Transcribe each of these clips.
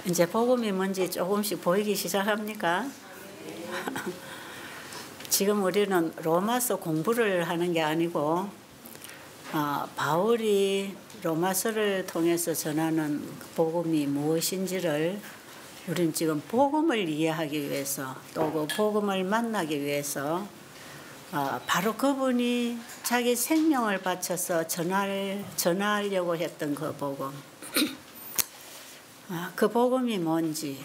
이제 복음이 뭔지 조금씩 보이기 시작합니까? 지금 우리는 로마서 공부를 하는 게 아니고 바울이 로마서를 통해서 전하는 복음이 무엇인지를 우리는 지금 복음을 이해하기 위해서 또 그 복음을 만나기 위해서 바로 그분이 자기 생명을 바쳐서 전하려고 했던 그 복음, 그 복음이 뭔지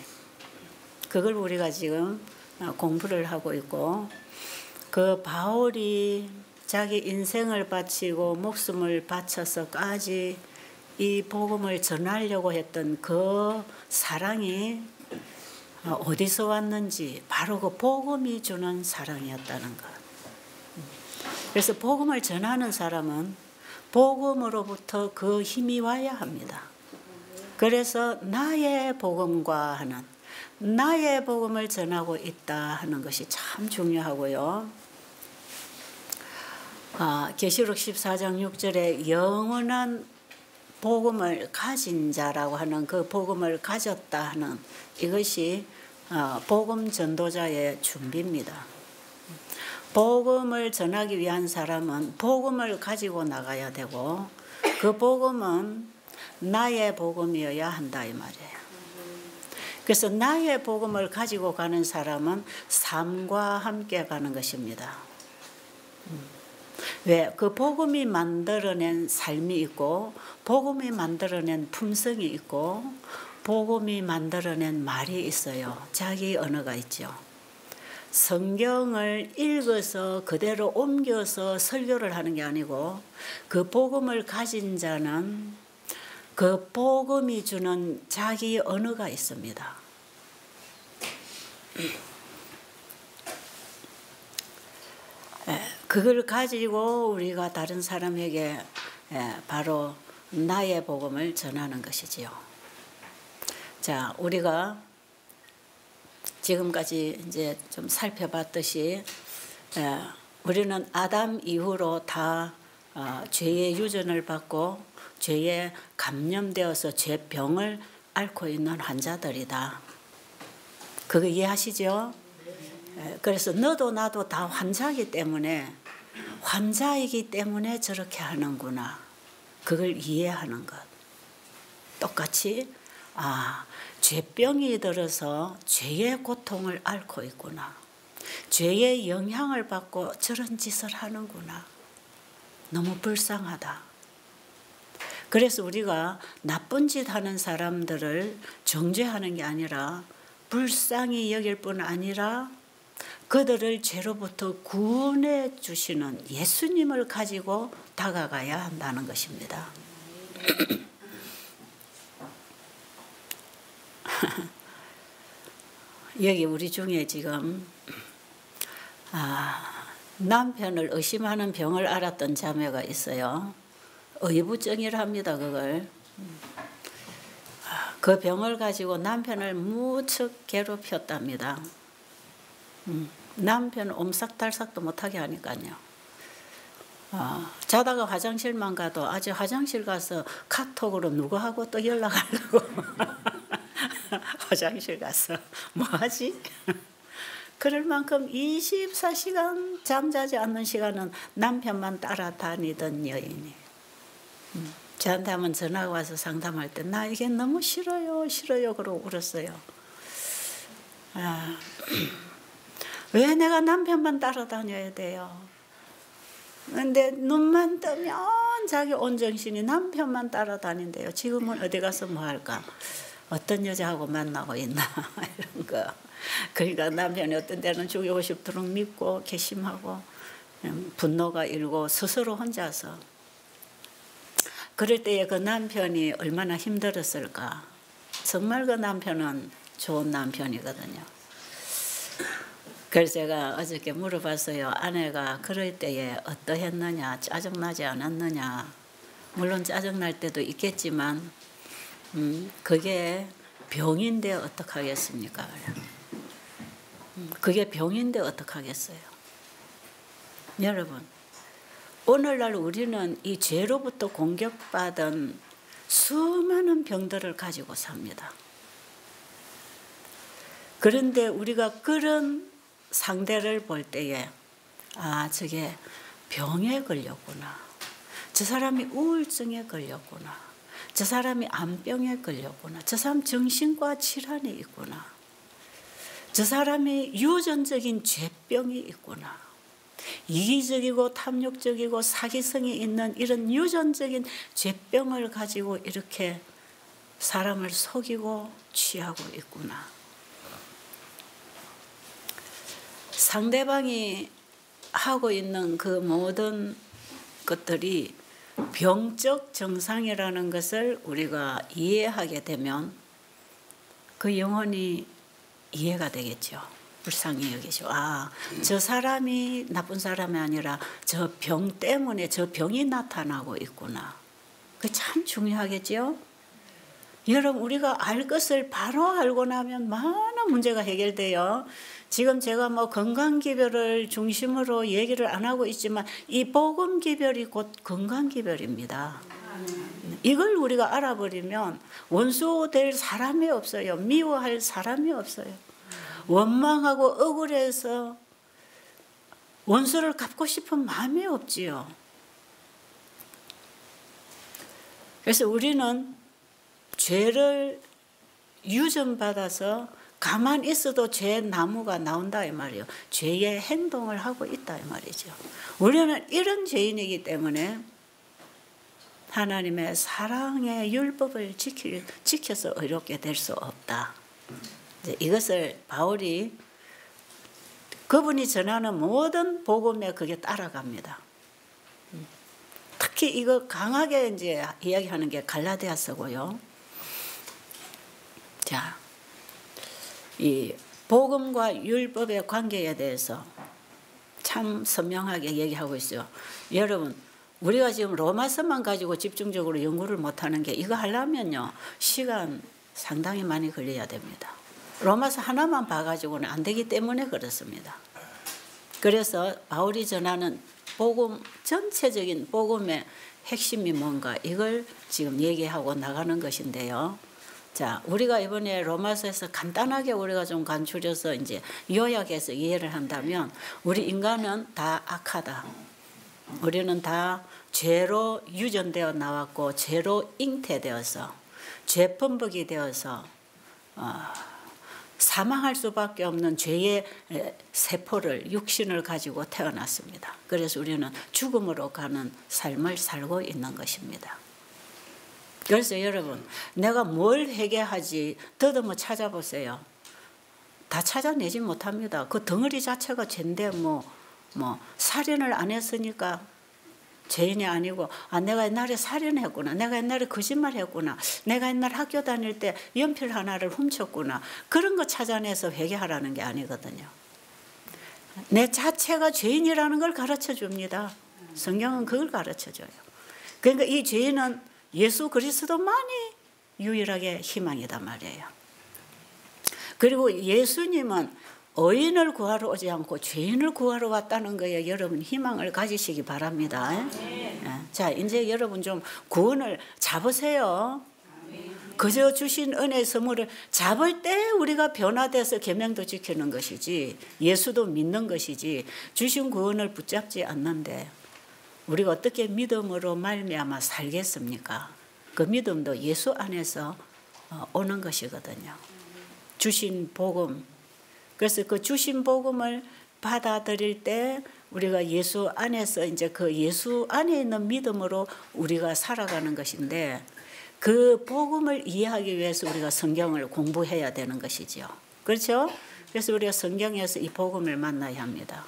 그걸 우리가 지금 공부를 하고 있고, 그 바울이 자기 인생을 바치고 목숨을 바쳐서까지 이 복음을 전하려고 했던 그 사랑이 어디서 왔는지 바로 그 복음이 주는 사랑이었다는 것. 그래서 복음을 전하는 사람은 복음으로부터 그 힘이 와야 합니다. 그래서 나의 복음과 하는, 나의 복음을 전하고 있다 하는 것이 참 중요하고요. 계시록 14장 6절에 영원한 복음을 가진 자라고 하는, 그 복음을 가졌다 하는 이것이 복음 전도자의 준비입니다. 복음을 전하기 위한 사람은 복음을 가지고 나가야 되고, 그 복음은 나의 복음이어야 한다 이 말이에요. 그래서 나의 복음을 가지고 가는 사람은 삶과 함께 가는 것입니다. 왜? 그 복음이 만들어낸 삶이 있고, 복음이 만들어낸 품성이 있고, 복음이 만들어낸 말이 있어요. 자기 언어가 있죠. 성경을 읽어서 그대로 옮겨서 설교를 하는 게 아니고, 그 복음을 가진 자는 그 복음이 주는 자기 언어가 있습니다. 그걸 가지고 우리가 다른 사람에게 바로 나의 복음을 전하는 것이지요. 자, 우리가 지금까지 이제 좀 살펴봤듯이 우리는 아담 이후로 다 죄의 유전을 받고 죄에 감염되어서 죄병을 앓고 있는 환자들이다. 그거 이해하시죠? 그래서 너도 나도 다 환자이기 때문에, 환자이기 때문에 저렇게 하는구나. 그걸 이해하는 것. 똑같이 죄병이 들어서 죄의 고통을 앓고 있구나. 죄의 영향을 받고 저런 짓을 하는구나. 너무 불쌍하다. 그래서 우리가 나쁜 짓 하는 사람들을 정죄하는 게 아니라 불쌍히 여길 뿐 아니라 그들을 죄로부터 구원해 주시는 예수님을 가지고 다가가야 한다는 것입니다. 여기 우리 중에 지금 남편을 의심하는 병을 앓았던 자매가 있어요. 의부증이랍니다. 그걸. 그 병을 가지고 남편을 무척 괴롭혔답니다. 남편 옴삭달삭도 못하게 하니까요. 자다가 화장실만 가도 아직 화장실 가서 카톡으로 누구하고 또 연락하려고 화장실 가서 뭐하지? 그럴 만큼 24시간 잠자지 않는 시간은 남편만 따라다니던 여인이 저한테 한번 전화가 와서 상담할 때 나 이게 너무 싫어요 그러고 울었어요. 왜 내가 남편만 따라다녀야 돼요? 근데 눈만 뜨면 자기 온 정신이 남편만 따라다닌대요. 지금은 어디 가서 뭐 할까? 어떤 여자하고 만나고 있나? 이런 거. 그러니까 남편이 어떤 때는 죽이고 싶도록 믿고 괘씸하고 분노가 일고 스스로 혼자서. 그럴 때에 그 남편이 얼마나 힘들었을까. 정말 그 남편은 좋은 남편이거든요. 그래서 제가 어저께 물어봤어요. 아내가 그럴 때에 어떠했느냐, 짜증나지 않았느냐. 물론 짜증날 때도 있겠지만 그게 병인데 어떡하겠습니까? 그게 병인데 어떡하겠어요? 여러분, 오늘날 우리는 이 죄로부터 공격받은 수많은 병들을 가지고 삽니다. 그런데 우리가 그런 상대를 볼 때에 저게 병에 걸렸구나. 저 사람이 우울증에 걸렸구나. 저 사람이 암병에 걸렸구나. 저 사람 정신과 질환이 있구나. 저 사람이 유전적인 죄병이 있구나. 이기적이고 탐욕적이고 사기성이 있는 이런 유전적인 죄병을 가지고 이렇게 사람을 속이고 취하고 있구나. 상대방이 하고 있는 그 모든 것들이 병적 증상이라는 것을 우리가 이해하게 되면 그 영혼이 이해가 되겠죠. 불쌍히 여기죠. 저 사람이 나쁜 사람이 아니라 저 병 때문에 저 병이 나타나고 있구나. 그게 참 중요하겠죠. 여러분, 우리가 알 것을 바로 알고 나면 많은 문제가 해결돼요. 지금 제가 뭐 건강기별을 중심으로 얘기를 안 하고 있지만 이 복음기별이 곧 건강기별입니다. 이걸 우리가 알아버리면 원수될 사람이 없어요. 미워할 사람이 없어요. 원망하고 억울해서 원수를 갚고 싶은 마음이 없지요. 그래서 우리는 죄를 유전받아서 가만히 있어도 죄 나무가 나온다 이 말이에요. 죄의 행동을 하고 있다 이 말이죠. 우리는 이런 죄인이기 때문에 하나님의 사랑의 율법을 지켜서 의롭게 될 수 없다. 이것을 바울이 그분이 전하는 모든 복음에 그게 따라갑니다. 특히 이거 강하게 이제 이야기하는 게 갈라디아서고요. 자, 이 복음과 율법의 관계에 대해서 참 선명하게 얘기하고 있어요. 여러분, 우리가 지금 로마서만 가지고 집중적으로 연구를 못하는 게 이거 하려면요 시간 상당히 많이 걸려야 됩니다. 로마서 하나만 봐가지고는 안 되기 때문에 그렇습니다. 그래서 바울이 전하는 복음, 전체적인 복음의 핵심이 뭔가 이걸 지금 얘기하고 나가는 것인데요. 자, 우리가 이번에 로마서에서 간단하게 우리가 좀 간추려서 이제 요약해서 이해를 한다면 우리 인간은 다 악하다. 우리는 다 죄로 유전되어 나왔고 죄로 잉태되어서 죄범벅이 되어서 사망할 수밖에 없는 죄의 세포를 육신을 가지고 태어났습니다. 그래서 우리는 죽음으로 가는 삶을 살고 있는 것입니다. 그래서 여러분, 내가 뭘 회개하지 더듬어 찾아보세요. 다 찾아내지 못합니다. 그 덩어리 자체가 죄인데 뭐 살인을 안 했으니까 죄인이 아니고 내가 옛날에 살인했구나. 내가 옛날에 거짓말했구나. 내가 옛날 학교 다닐 때 연필 하나를 훔쳤구나. 그런 거 찾아내서 회개하라는 게 아니거든요. 내 자체가 죄인이라는 걸 가르쳐 줍니다. 성경은 그걸 가르쳐 줘요. 그러니까 이 죄인은 예수 그리스도만이 유일하게 희망이다 말이에요. 그리고 예수님은 의인을 구하러 오지 않고 죄인을 구하러 왔다는 거에 여러분 희망을 가지시기 바랍니다. 자, 이제 여러분 좀 구원을 잡으세요. 그저 주신 은혜의 선물을 잡을 때 우리가 변화돼서 계명도 지키는 것이지 예수도 믿는 것이지 주신 구원을 붙잡지 않는데 우리가 어떻게 믿음으로 말미암아 살겠습니까? 그 믿음도 예수 안에서 오는 것이거든요. 주신 복음. 그래서 그 주신 복음을 받아들일 때 우리가 예수 안에서 이제 그 예수 안에 있는 믿음으로 우리가 살아가는 것인데 그 복음을 이해하기 위해서 우리가 성경을 공부해야 되는 것이죠. 그렇죠? 그래서 우리가 성경에서 이 복음을 만나야 합니다.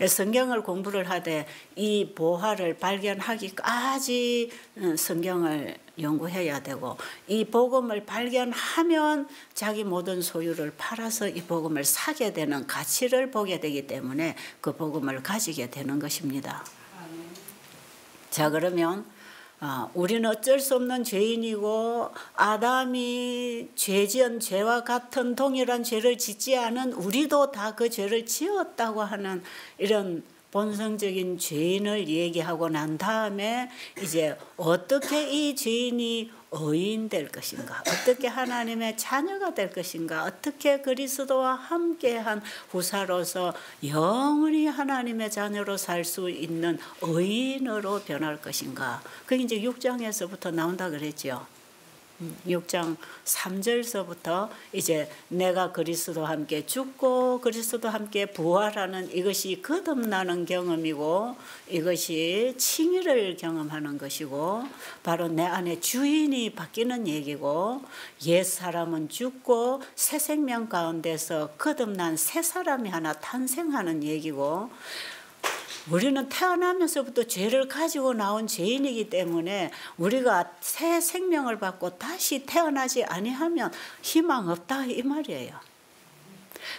성경을 공부를 하되 이 보화를 발견하기까지 성경을 연구해야 되고 이 복음을 발견하면 자기 모든 소유를 팔아서 이 복음을 사게 되는 가치를 보게 되기 때문에 그 복음을 가지게 되는 것입니다. 자, 그러면 우리는 어쩔 수 없는 죄인이고 아담이 죄지은 죄와 같은 동일한 죄를 짓지 않은 우리도 다 그 죄를 지었다고 하는 이런 본성적인 죄인을 얘기하고 난 다음에 이제 어떻게 이 죄인이 의인 될 것인가, 어떻게 하나님의 자녀가 될 것인가, 어떻게 그리스도와 함께한 후사로서 영원히 하나님의 자녀로 살 수 있는 의인으로 변할 것인가. 그게 이제 6장에서부터 나온다 그랬죠. 6장 3절서부터 이제 내가 그리스도와 함께 죽고 그리스도와 함께 부활하는 이것이 거듭나는 경험이고, 이것이 칭의를 경험하는 것이고, 바로 내 안에 주인이 바뀌는 얘기고, 옛 사람은 죽고 새 생명 가운데서 거듭난 새 사람이 하나 탄생하는 얘기고, 우리는 태어나면서부터 죄를 가지고 나온 죄인이기 때문에 우리가 새 생명을 받고 다시 태어나지 아니하면 희망 없다 이 말이에요.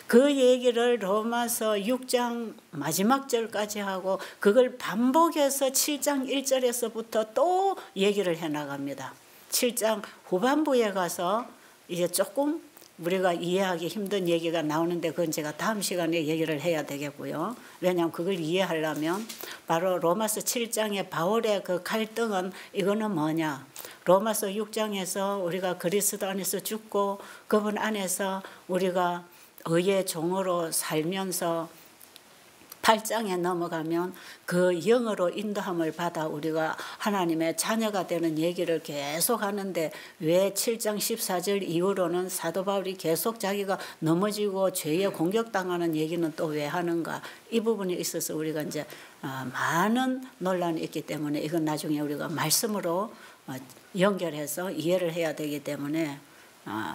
그 얘기를 로마서 6장 마지막 절까지 하고, 그걸 반복해서 7장 1절에서부터 또 얘기를 해나갑니다. 7장 후반부에 가서 이제 조금 우리가 이해하기 힘든 얘기가 나오는데, 그건 제가 다음 시간에 얘기를 해야 되겠고요. 왜냐하면 그걸 이해하려면 바로 로마서 7장의 바울의 그 갈등은 이거는 뭐냐. 로마서 6장에서 우리가 그리스도 안에서 죽고 그분 안에서 우리가 의의 종으로 살면서 8장에 넘어가면 그 영으로 인도함을 받아 우리가 하나님의 자녀가 되는 얘기를 계속 하는데, 왜 7장 14절 이후로는 사도 바울이 계속 자기가 넘어지고 죄에 공격당하는 얘기는 또 왜 하는가. 이 부분에 있어서 우리가 이제 많은 논란이 있기 때문에 이건 나중에 우리가 말씀으로 연결해서 이해를 해야 되기 때문에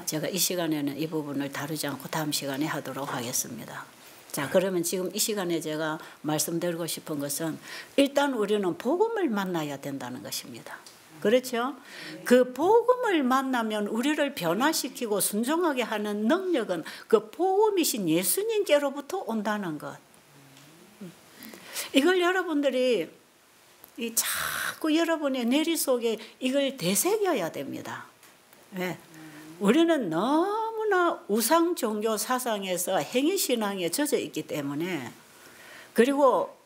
제가 이 시간에는 이 부분을 다루지 않고 다음 시간에 하도록 하겠습니다. 자, 그러면 지금 이 시간에 제가 말씀드리고 싶은 것은, 일단 우리는 복음을 만나야 된다는 것입니다. 그렇죠? 그 복음을 만나면 우리를 변화시키고 순종하게 하는 능력은 그 복음이신 예수님께로부터 온다는 것. 이걸 여러분들이 자꾸 여러분의 내리 속에 이걸 되새겨야 됩니다. 왜? 우리는 너무나 우상 종교 사상에서 행위신앙에 젖어 있기 때문에, 그리고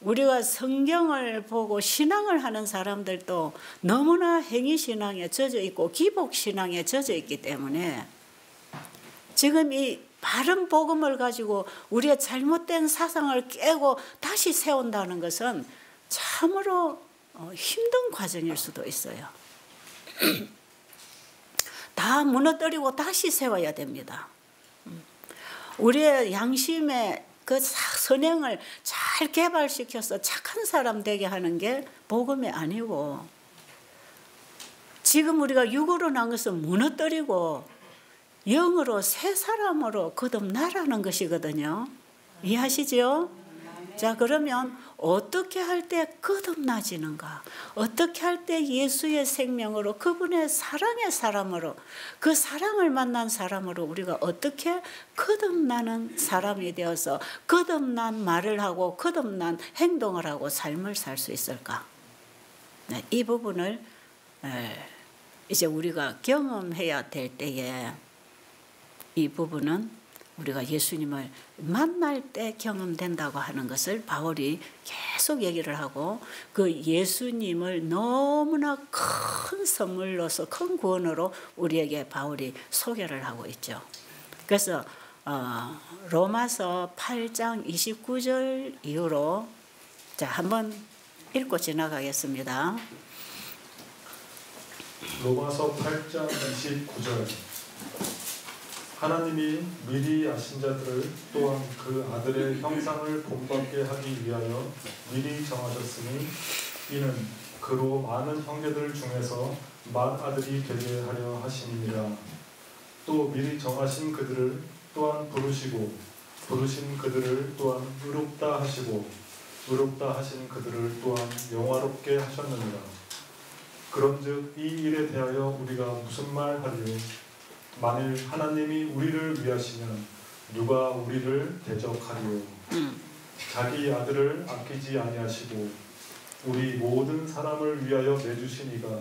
우리가 성경을 보고 신앙을 하는 사람들도 너무나 행위신앙에 젖어 있고 기복신앙에 젖어 있기 때문에, 지금 이 바른 복음을 가지고 우리의 잘못된 사상을 깨고 다시 세운다는 것은 참으로 힘든 과정일 수도 있어요. 다 무너뜨리고 다시 세워야 됩니다. 우리의 양심의 그 선행을 잘 개발시켜서 착한 사람 되게 하는 게 복음이 아니고, 지금 우리가 육으로 난 것은 무너뜨리고 영으로 새 사람으로 거듭나라는 것이거든요. 이해하시죠? 자, 그러면 어떻게 할 때 거듭나지는가? 어떻게 할 때 예수의 생명으로, 그분의 사랑의 사람으로, 그 사랑을 만난 사람으로 우리가 어떻게 거듭나는 사람이 되어서 거듭난 말을 하고 거듭난 행동을 하고 삶을 살 수 있을까? 네, 이 부분을 이제 우리가 경험해야 될 때에, 이 부분은 우리가 예수님을 만날 때 경험된다고 하는 것을 바울이 계속 얘기를 하고, 그 예수님을 너무나 큰 선물로서, 큰 구원으로 우리에게 바울이 소개를 하고 있죠. 그래서 로마서 8장 29절 이후로 자, 한번 읽고 지나가겠습니다. 로마서 8장 29절. 하나님이 미리 아신 자들을 또한 그 아들의 형상을 본받게 하기 위하여 미리 정하셨으니, 이는 그로 많은 형제들 중에서 맏아들이 되게 하려 하심이니라. 또 미리 정하신 그들을 또한 부르시고, 부르신 그들을 또한 의롭다 하시고, 의롭다 하신 그들을 또한 영화롭게 하셨느니라. 그런즉 이 일에 대하여 우리가 무슨 말 하리요? 만일 하나님이 우리를 위하시면 누가 우리를 대적하리요? 자기 아들을 아끼지 아니하시고 우리 모든 사람을 위하여 내주시니가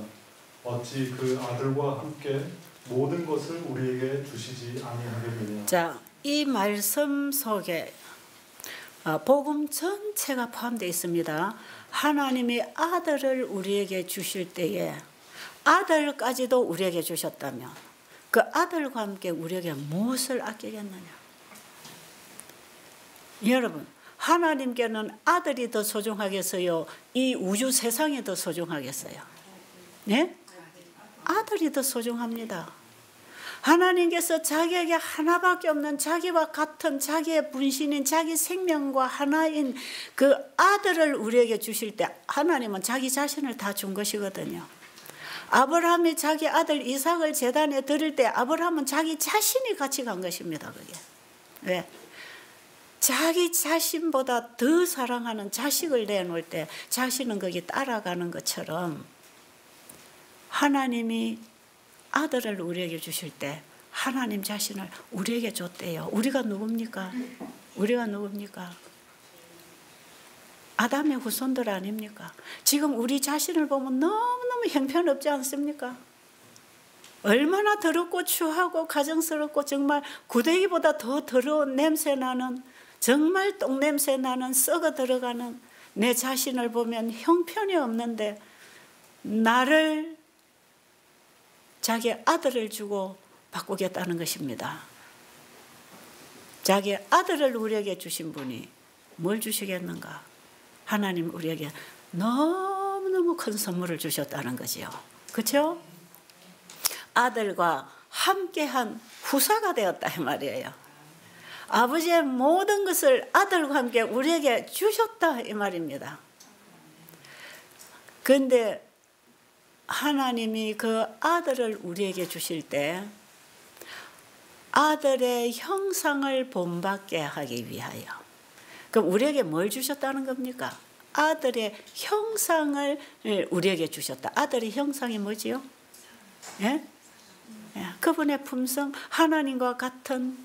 어찌 그 아들과 함께 모든 것을 우리에게 주시지 아니하겠느냐. 자, 이 말씀 속에 복음 전체가 포함되어 있습니다. 하나님이 아들을 우리에게 주실 때에 아들까지도 우리에게 주셨다면 그 아들과 함께 우리에게 무엇을 아끼겠느냐. 여러분, 하나님께는 아들이 더 소중하겠어요? 이 우주 세상이 더 소중하겠어요? 네? 아들이 더 소중합니다. 하나님께서 자기에게 하나밖에 없는 자기와 같은 자기의 분신인 자기 생명과 하나인 그 아들을 우리에게 주실 때 하나님은 자기 자신을 다 준 것이거든요. 아브라함이 자기 아들 이삭을 제단에 드릴 때 아브라함은 자기 자신이 같이 간 것입니다. 그게 왜? 자기 자신보다 더 사랑하는 자식을 내놓을 때 자신은 거기 따라가는 것처럼 하나님이 아들을 우리에게 주실 때 하나님 자신을 우리에게 줬대요. 우리가 누굽니까? 우리가 누굽니까? 아담의 후손들 아닙니까? 지금 우리 자신을 보면 너무너무 형편없지 않습니까? 얼마나 더럽고 추하고 가정스럽고 정말 구데기보다 더 더러운 냄새나는 정말 똥냄새 나는 썩어 들어가는 내 자신을 보면 형편이 없는데 나를 자기 아들을 주고 바꾸겠다는 것입니다. 자기 아들을 우리에게 주신 분이 뭘 주시겠는가? 하나님 우리에게 너무너무 큰 선물을 주셨다는 거지요. 그렇죠? 아들과 함께한 후사가 되었다 이 말이에요. 아버지의 모든 것을 아들과 함께 우리에게 주셨다 이 말입니다. 그런데 하나님이 그 아들을 우리에게 주실 때 아들의 형상을 본받게 하기 위하여, 그럼 우리에게 뭘 주셨다는 겁니까? 아들의 형상을 우리에게 주셨다. 아들의 형상이 뭐지요? 예? 그분의 품성, 하나님과 같은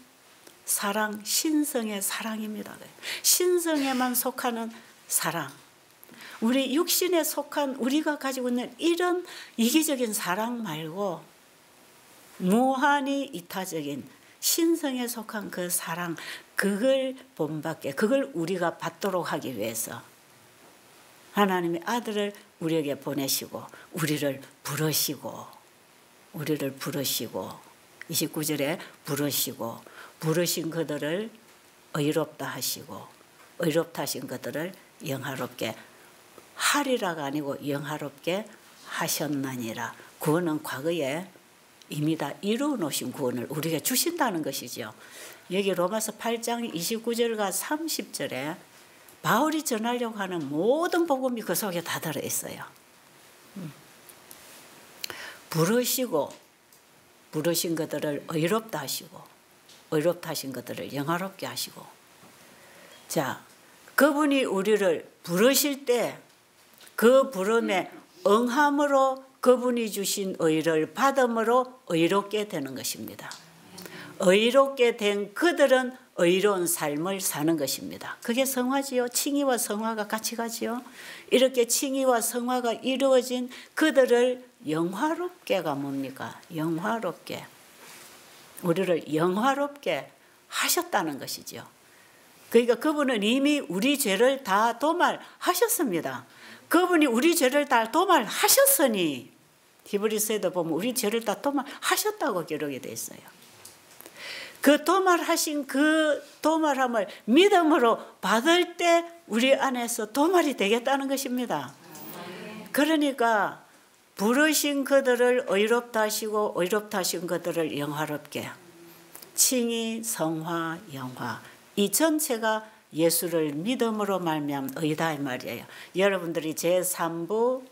사랑, 신성의 사랑입니다. 신성에만 속하는 사랑. 우리 육신에 속한 우리가 가지고 있는 이런 이기적인 사랑 말고 무한히 이타적인 신성에 속한 그 사랑, 그걸 본받게, 그걸 우리가 받도록 하기 위해서 하나님이 아들을 우리에게 보내시고 우리를 부르시고 29절에 부르신 그들을 의롭다 하시고 의롭다 하신 그들을 영화롭게 하리라가 아니고 영화롭게 하셨나니라. 구원은 과거에 이미 다 이루어 놓으신 구원을 우리에게 주신다는 것이죠. 여기 로마서 8장 29절과 30절에 바울이 전하려고 하는 모든 복음이 그 속에 다 들어있어요. 부르신 것들을 의롭다 하시고 의롭다 하신 것들을 영화롭게 하시고, 자, 그분이 우리를 부르실 때 그 부름에 응함으로 그분이 주신 의를 받음으로 의롭게 되는 것입니다. 의롭게 된 그들은 의로운 삶을 사는 것입니다. 그게 성화지요. 칭의와 성화가 같이 가지요. 이렇게 칭의와 성화가 이루어진 그들을 영화롭게가 뭡니까? 영화롭게. 우리를 영화롭게 하셨다는 것이죠. 그러니까 그분은 이미 우리 죄를 다 도말하셨습니다. 그분이 우리 죄를 다 도말하셨으니 히브리서에도 보면 우리 죄를 다 도말하셨다고 기록이 되어 있어요. 그 도말하신 그 도말함을 믿음으로 받을 때 우리 안에서 도말이 되겠다는 것입니다. 그러니까 부르신 그들을 의롭다 하시고 의롭다 하신 그들을 영화롭게, 칭의, 성화, 영화, 이 전체가 예수를 믿음으로 말미암은 의다 이 말이에요. 여러분들이 제3부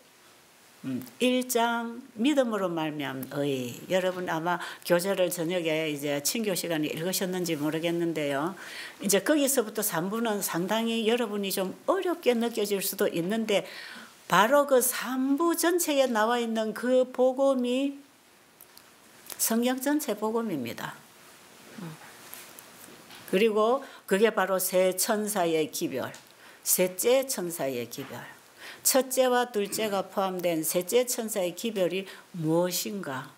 1장 믿음으로 말미암은 의, 여러분 아마 교재를 저녁에 이제 친교 시간에 읽으셨는지 모르겠는데요. 이제 거기서부터 3부는 상당히 여러분이 좀 어렵게 느껴질 수도 있는데 바로 그 3부 전체에 나와 있는 그 복음이 성경 전체 복음입니다. 그리고 그게 바로 세 천사의 기별, 셋째 천사의 기별, 첫째와 둘째가 포함된 셋째 천사의 기별이 무엇인가,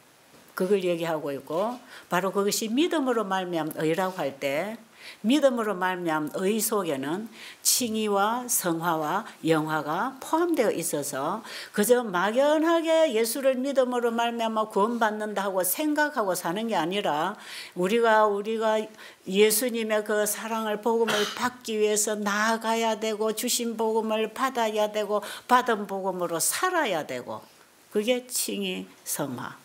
그걸 얘기하고 있고, 바로 그것이 믿음으로 말미암은 의라고 할 때 믿음으로 말미암은 의 속에는 칭의와 성화와 영화가 포함되어 있어서 그저 막연하게 예수를 믿음으로 말미암아 구원받는다 하고 생각하고 사는 게 아니라 우리가 예수님의 그 사랑을 복음을 받기 위해서 나아가야 되고 주신 복음을 받아야 되고 받은 복음으로 살아야 되고 그게 칭의 성화.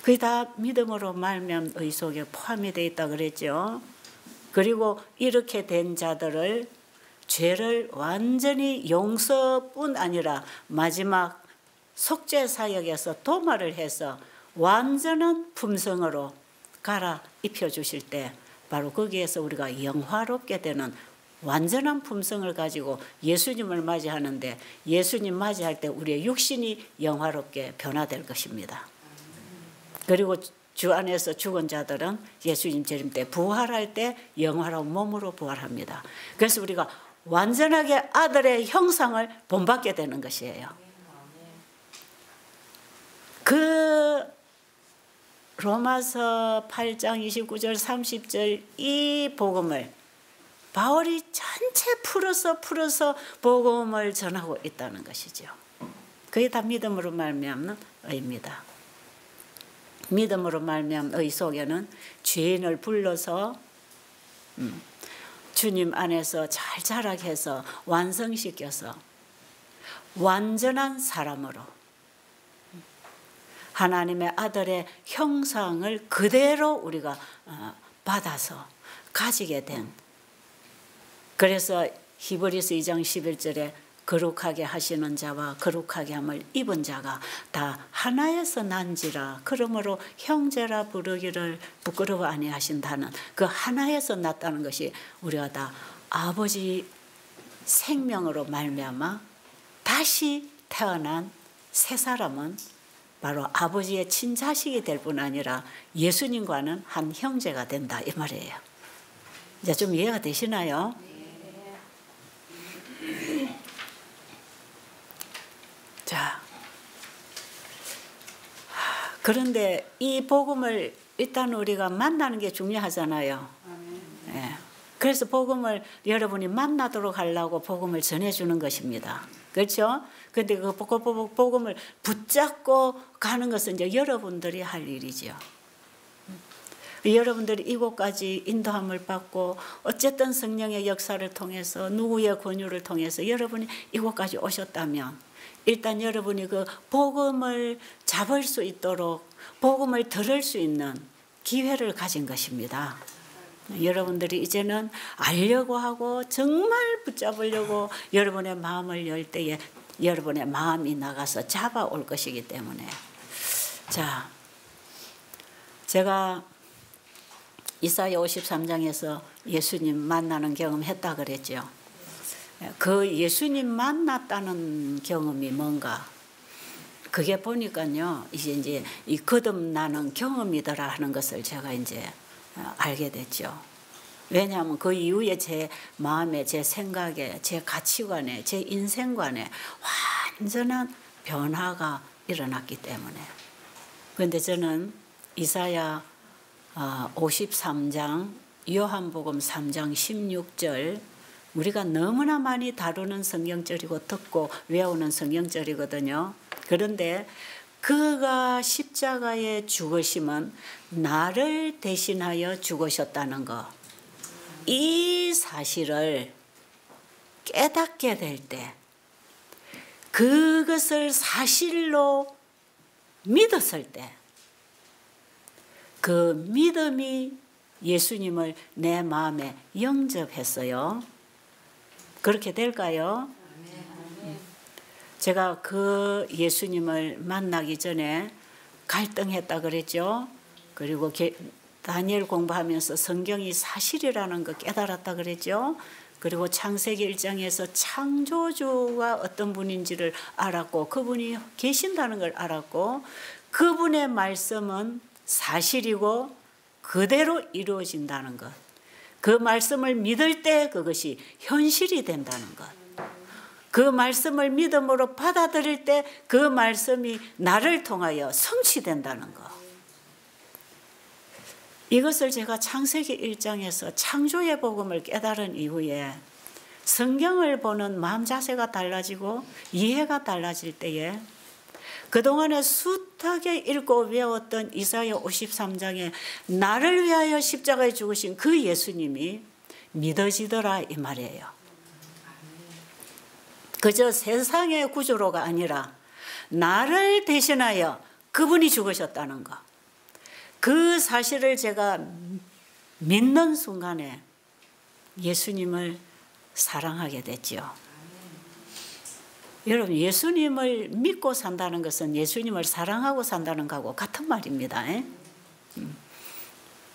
그게 다 믿음으로 말미암은 의 속에 포함이 되어 있다 그랬죠. 그리고 이렇게 된 자들을 죄를 완전히 용서뿐 아니라 마지막 속죄 사역에서 도말을 해서 완전한 품성으로 갈아입혀 주실 때 바로 거기에서 우리가 영화롭게 되는 완전한 품성을 가지고 예수님을 맞이하는데 예수님 맞이할 때 우리의 육신이 영화롭게 변화될 것입니다. 그리고 주 안에서 죽은 자들은 예수님 재림 때 부활할 때 영화로운 몸으로 부활합니다. 그래서 우리가 완전하게 아들의 형상을 본받게 되는 것이에요. 그 로마서 8장 29절 30절 이 복음을 바울이 전체 풀어서 복음을 전하고 있다는 것이죠. 그게 다 믿음으로 말미암는 의입니다. 믿음으로 말미암은 의 속에는 죄인을 불러서 주님 안에서 잘 자라게 해서 완성시켜서 완전한 사람으로 하나님의 아들의 형상을 그대로 우리가 받아서 가지게 된, 그래서 히브리서 2장 11절에 거룩하게 하시는 자와 거룩하게 함을 입은 자가 다 하나에서 난지라 그러므로 형제라 부르기를 부끄러워 아니하신다는 그 하나에서 났다는 것이 우리가 다 아버지 생명으로 말미암아 다시 태어난 새 사람은 바로 아버지의 친자식이 될 뿐 아니라 예수님과는 한 형제가 된다 이 말이에요. 이제 좀 이해가 되시나요? 자, 그런데 이 복음을 일단 우리가 만나는 게 중요하잖아요. 예. 그래서 복음을 여러분이 만나도록 하려고 복음을 전해주는 것입니다. 그렇죠? 근데 그 복음을 붙잡고 가는 것은 이제 여러분들이 할 일이죠. 여러분들이 이곳까지 인도함을 받고 어쨌든 성령의 역사를 통해서 누구의 권유를 통해서 여러분이 이곳까지 오셨다면 일단 여러분이 그 복음을 잡을 수 있도록 복음을 들을 수 있는 기회를 가진 것입니다. 여러분들이 이제는 알려고 하고 정말 붙잡으려고 여러분의 마음을 열 때에 여러분의 마음이 나가서 잡아올 것이기 때문에. 자, 제가 이사야 53장에서 예수님 만나는 경험했다 그랬죠. 그 예수님 만났다는 경험이 뭔가 그게 보니까요 이제 이 거듭나는 경험이더라 하는 것을 제가 이제 알게 됐죠. 왜냐하면 그 이후에 제 마음에 제 생각에 제 가치관에 제 인생관에 완전한 변화가 일어났기 때문에. 그런데 저는 이사야 53장 요한복음 3장 16절 우리가 너무나 많이 다루는 성경절이고 듣고 외우는 성경절이거든요. 그런데 그가 십자가에 죽으심은 나를 대신하여 죽으셨다는 것, 이 사실을 깨닫게 될 때 그것을 사실로 믿었을 때 그 믿음이 예수님을 내 마음에 영접했어요. 그렇게 될까요? 제가 그 예수님을 만나기 전에 갈등했다 그랬죠. 그리고 다니엘 공부하면서 성경이 사실이라는 거 깨달았다 그랬죠. 그리고 창세기 1장에서 창조주가 어떤 분인지를 알았고 그분이 계신다는 걸 알았고 그분의 말씀은 사실이고 그대로 이루어진다는 것. 그 말씀을 믿을 때 그것이 현실이 된다는 것. 그 말씀을 믿음으로 받아들일 때 그 말씀이 나를 통하여 성취된다는 것. 이것을 제가 창세기 1장에서 창조의 복음을 깨달은 이후에 성경을 보는 마음 자세가 달라지고 이해가 달라질 때에 그동안에 숱하게 읽고 외웠던 이사야 53장에 나를 위하여 십자가에 죽으신 그 예수님이 믿어지더라 이 말이에요. 그저 세상의 구주로가 아니라 나를 대신하여 그분이 죽으셨다는 것. 그 사실을 제가 믿는 순간에 예수님을 사랑하게 됐죠. 여러분, 예수님을 믿고 산다는 것은 예수님을 사랑하고 산다는 것하고 같은 말입니다.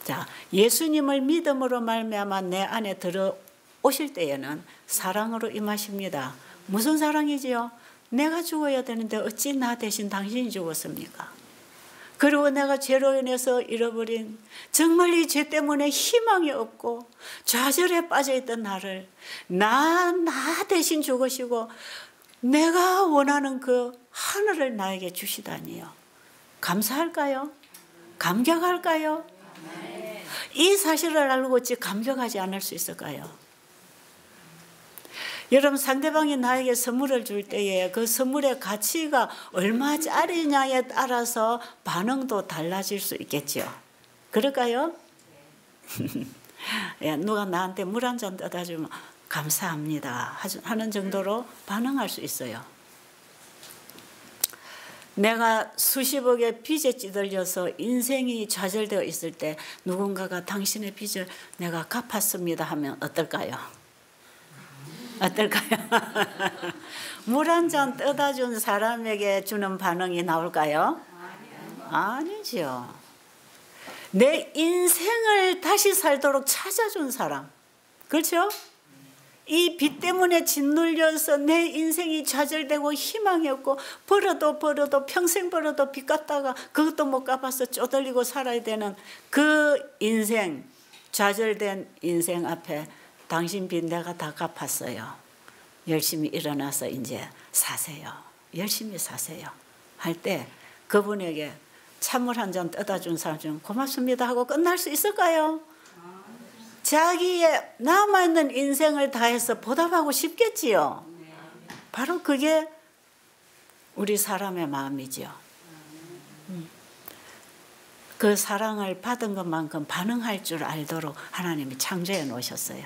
자, 예수님을 믿음으로 말미암아 내 안에 들어오실 때에는 사랑으로 임하십니다. 무슨 사랑이지요? 내가 죽어야 되는데 어찌 나 대신 당신이 죽었습니까? 그리고 내가 죄로 인해서 잃어버린 정말 이 죄 때문에 희망이 없고 좌절에 빠져있던 나를 나 대신 죽으시고 내가 원하는 그 하늘을 나에게 주시다니요. 감사할까요? 감격할까요? 이 사실을 알고 어찌 감격하지 않을 수 있을까요? 여러분, 상대방이 나에게 선물을 줄 때에 그 선물의 가치가 얼마짜리냐에 따라서 반응도 달라질 수 있겠죠. 그럴까요? 누가 나한테 물 한 잔 떠다 주면 감사합니다 하는 정도로 반응할 수 있어요. 내가 수십억의 빚에 찌들려서 인생이 좌절되어 있을 때 누군가가 당신의 빚을 내가 갚았습니다 하면 어떨까요? 어떨까요? 물 한 잔 떠다 준 사람에게 주는 반응이 나올까요? 아니죠. 내 인생을 다시 살도록 찾아준 사람. 그렇죠? 이 빚 때문에 짓눌려서 내 인생이 좌절되고 희망이 없고 벌어도 평생 벌어도 빚 갚다가 그것도 못 갚아서 쪼들리고 살아야 되는 그 인생, 좌절된 인생 앞에 당신 빚 내가 다 갚았어요. 열심히 일어나서 이제 사세요. 열심히 사세요. 할 때 그분에게 찬물 한 잔 떠다 준 사람 중 고맙습니다 하고 끝날 수 있을까요? 자기의 남아있는 인생을 다해서 보답하고 싶겠지요. 바로 그게 우리 사람의 마음이죠. 그 사랑을 받은 것만큼 반응할 줄 알도록 하나님이 창조해 놓으셨어요.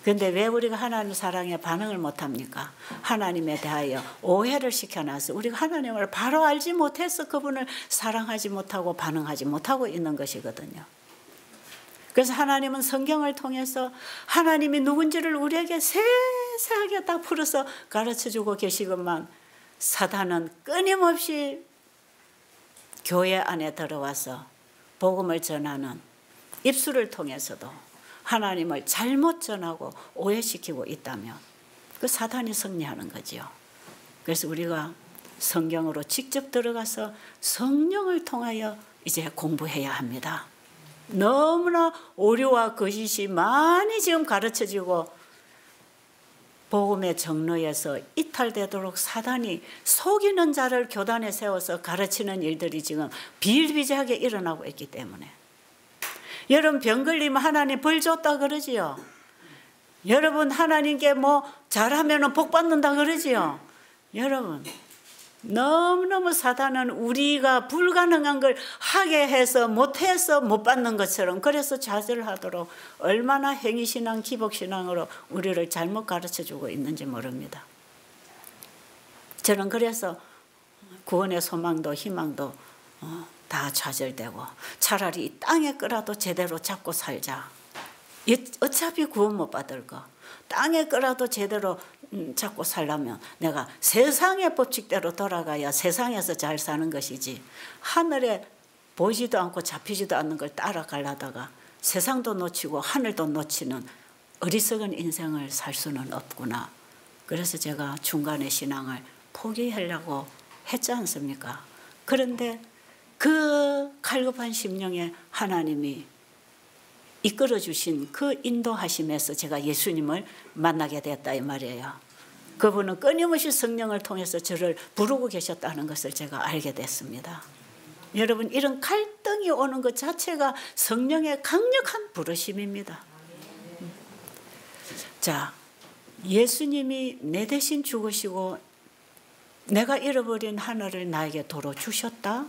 그런데 왜 우리가 하나님 사랑에 반응을 못합니까? 하나님에 대하여 오해를 시켜놔서 우리가 하나님을 바로 알지 못해서 그분을 사랑하지 못하고 반응하지 못하고 있는 것이거든요. 그래서 하나님은 성경을 통해서 하나님이 누군지를 우리에게 세세하게 다 풀어서 가르쳐주고 계시건만 사단은 끊임없이 교회 안에 들어와서 복음을 전하는 입술을 통해서도 하나님을 잘못 전하고 오해시키고 있다면 그 사단이 승리하는 거죠. 그래서 우리가 성경으로 직접 들어가서 성령을 통하여 이제 공부해야 합니다. 너무나 오류와 거짓이 많이 지금 가르쳐지고 복음의 정로에서 이탈되도록 사단이 속이는 자를 교단에 세워서 가르치는 일들이 지금 비일비재하게 일어나고 있기 때문에 여러분 병 걸리면 하나님 벌 줬다 그러지요. 여러분 하나님께 뭐 잘하면 복 받는다 그러지요. 여러분 너무너무 사단은 우리가 불가능한 걸 하게 해서 못해서 못 받는 것처럼 그래서 좌절하도록 얼마나 행위신앙 기복신앙으로 우리를 잘못 가르쳐주고 있는지 모릅니다. 저는 그래서 구원의 소망도 희망도 다 좌절되고 차라리 이 땅에 거라도 제대로 잡고 살자. 어차피 구원 못 받을 거. 땅에 거라도 제대로 잡고 살려면 내가 세상의 법칙대로 돌아가야 세상에서 잘 사는 것이지 하늘에 보이지도 않고 잡히지도 않는 걸 따라가려다가 세상도 놓치고 하늘도 놓치는 어리석은 인생을 살 수는 없구나. 그래서 제가 중간에 신앙을 포기하려고 했지 않습니까? 그런데 그 갈급한 심령에 하나님이 이끌어 주신 그 인도하심에서 제가 예수님을 만나게 됐다 이 말이에요. 그분은 끊임없이 성령을 통해서 저를 부르고 계셨다는 것을 제가 알게 됐습니다. 여러분, 이런 갈등이 오는 것 자체가 성령의 강력한 부르심입니다. 자, 예수님이 내 대신 죽으시고 내가 잃어버린 하늘을 나에게 도로 주셨다.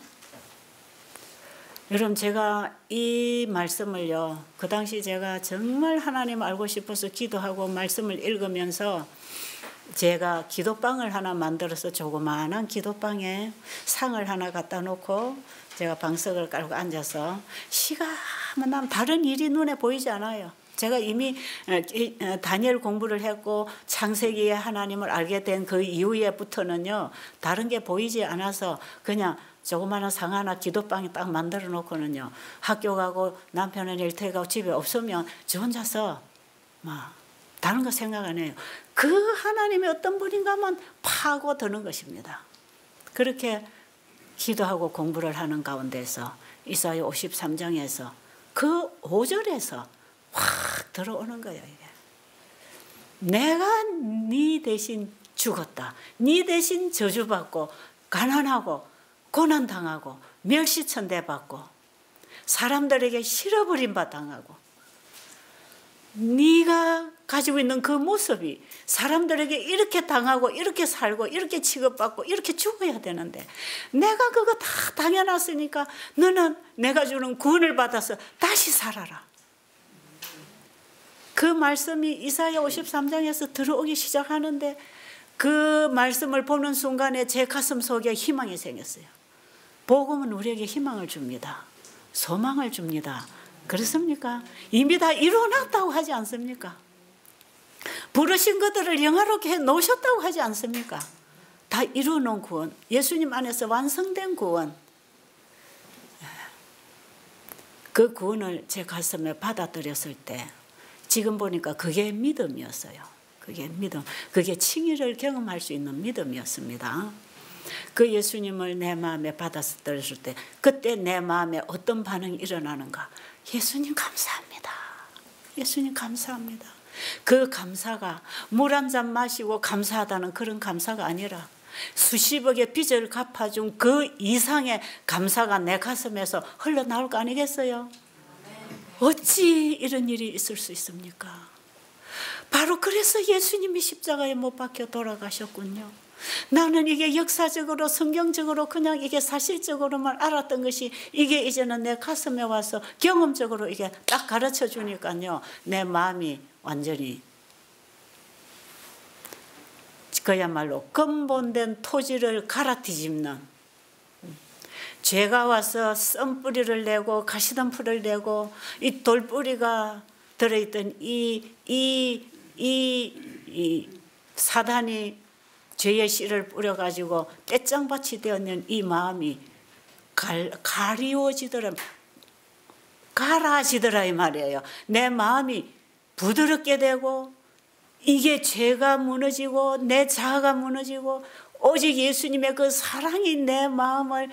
여러분, 제가 이 말씀을요, 그 당시 제가 정말 하나님 알고 싶어서 기도하고 말씀을 읽으면서 제가 기도방을 하나 만들어서 조그마한 기도방에 상을 하나 갖다 놓고 제가 방석을 깔고 앉아서 시가 하면 다른 일이 눈에 보이지 않아요. 제가 이미 다니엘 공부를 했고 창세기의 하나님을 알게 된 그 이후에부터는요, 다른 게 보이지 않아서 그냥 조그마한 상 하나 기도방에 딱 만들어 놓고는요, 학교 가고 남편은 일터에 가고 집에 없으면 저 혼자서 막 다른 거 생각 안 해요. 그 하나님이 어떤 분인가만 파고드는 것입니다. 그렇게 기도하고 공부를 하는 가운데서 이사야 53장에서 그 5절에서 확 들어오는 거예요. 이게. 내가 네 대신 죽었다. 네 대신 저주받고 가난하고 고난당하고 멸시천대받고 사람들에게 실어버림 바 당하고 네가 가지고 있는 그 모습이 사람들에게 이렇게 당하고 이렇게 살고 이렇게 취급받고 이렇게 죽어야 되는데 내가 그거 다 당해놨으니까 너는 내가 주는 구원을 받아서 다시 살아라. 그 말씀이 이사야 53장에서 들어오기 시작하는데 그 말씀을 보는 순간에 제 가슴 속에 희망이 생겼어요. 복음은 우리에게 희망을 줍니다. 소망을 줍니다. 그렇습니까? 이미 다 이루어놨다고 하지 않습니까? 부르신 것들을 영화롭게 해 놓으셨다고 하지 않습니까? 다 이루어놓은 구원, 예수님 안에서 완성된 구원, 그 구원을 제 가슴에 받아들였을 때 지금 보니까 그게 믿음이었어요. 그게 믿음, 그게 칭의를 경험할 수 있는 믿음이었습니다. 그 예수님을 내 마음에 받아들였을 때 그때 내 마음에 어떤 반응이 일어나는가? 예수님 감사합니다. 예수님 감사합니다. 그 감사가 물 한 잔 마시고 감사하다는 그런 감사가 아니라 수십억의 빚을 갚아준 그 이상의 감사가 내 가슴에서 흘러나올 거 아니겠어요? 어찌 이런 일이 있을 수 있습니까? 바로 그래서 예수님이 십자가에 못 박혀 돌아가셨군요. 나는 이게 역사적으로 성경적으로 그냥 이게 사실적으로만 알았던 것이 이게 이제는 내 가슴에 와서 경험적으로 이게 딱 가르쳐 주니까요, 내 마음이 완전히 그야말로 근본된 토지를 갈아 뒤집는, 죄가 와서 썬뿌리를 내고 가시덤불을 내고 이 돌뿌리가 들어있던 이 사단이 죄의 씨를 뿌려가지고 떼짱밭이 되었는 이 마음이 가리워지더라, 갈아지더라 이 말이에요. 내 마음이 부드럽게 되고 이게 죄가 무너지고 내 자아가 무너지고 오직 예수님의 그 사랑이 내 마음을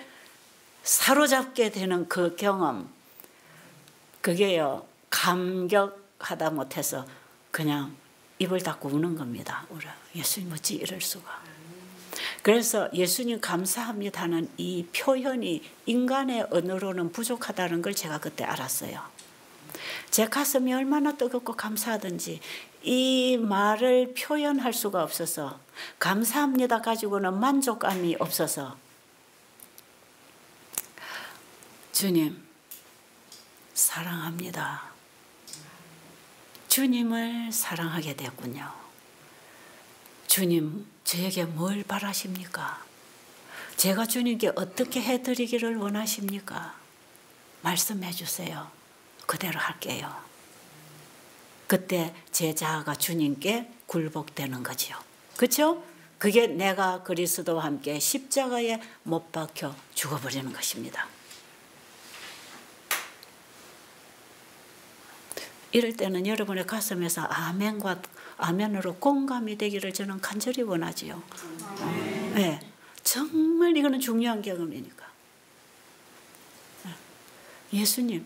사로잡게 되는 그 경험, 그게요, 감격하다 못해서 그냥 입을 닫고 우는 겁니다. 울어. 예수님 어찌 이럴 수가. 그래서 예수님 감사합니다는 이 표현이 인간의 언어로는 부족하다는 걸 제가 그때 알았어요. 제 가슴이 얼마나 뜨겁고 감사하든지 이 말을 표현할 수가 없어서, 감사합니다 가지고는 만족감이 없어서, 주님 사랑합니다. 주님을 사랑하게 됐군요. 주님 저에게 뭘 바라십니까? 제가 주님께 어떻게 해드리기를 원하십니까? 말씀해 주세요. 그대로 할게요. 그때 제 자아가 주님께 굴복되는 거지요. 그렇죠? 그게 내가 그리스도와 함께 십자가에 못 박혀 죽어버리는 것입니다. 이럴 때는 여러분의 가슴에서 아멘과 아멘으로 공감이 되기를 저는 간절히 원하지요. 네, 정말 이거는 중요한 경험이니까. 예수님,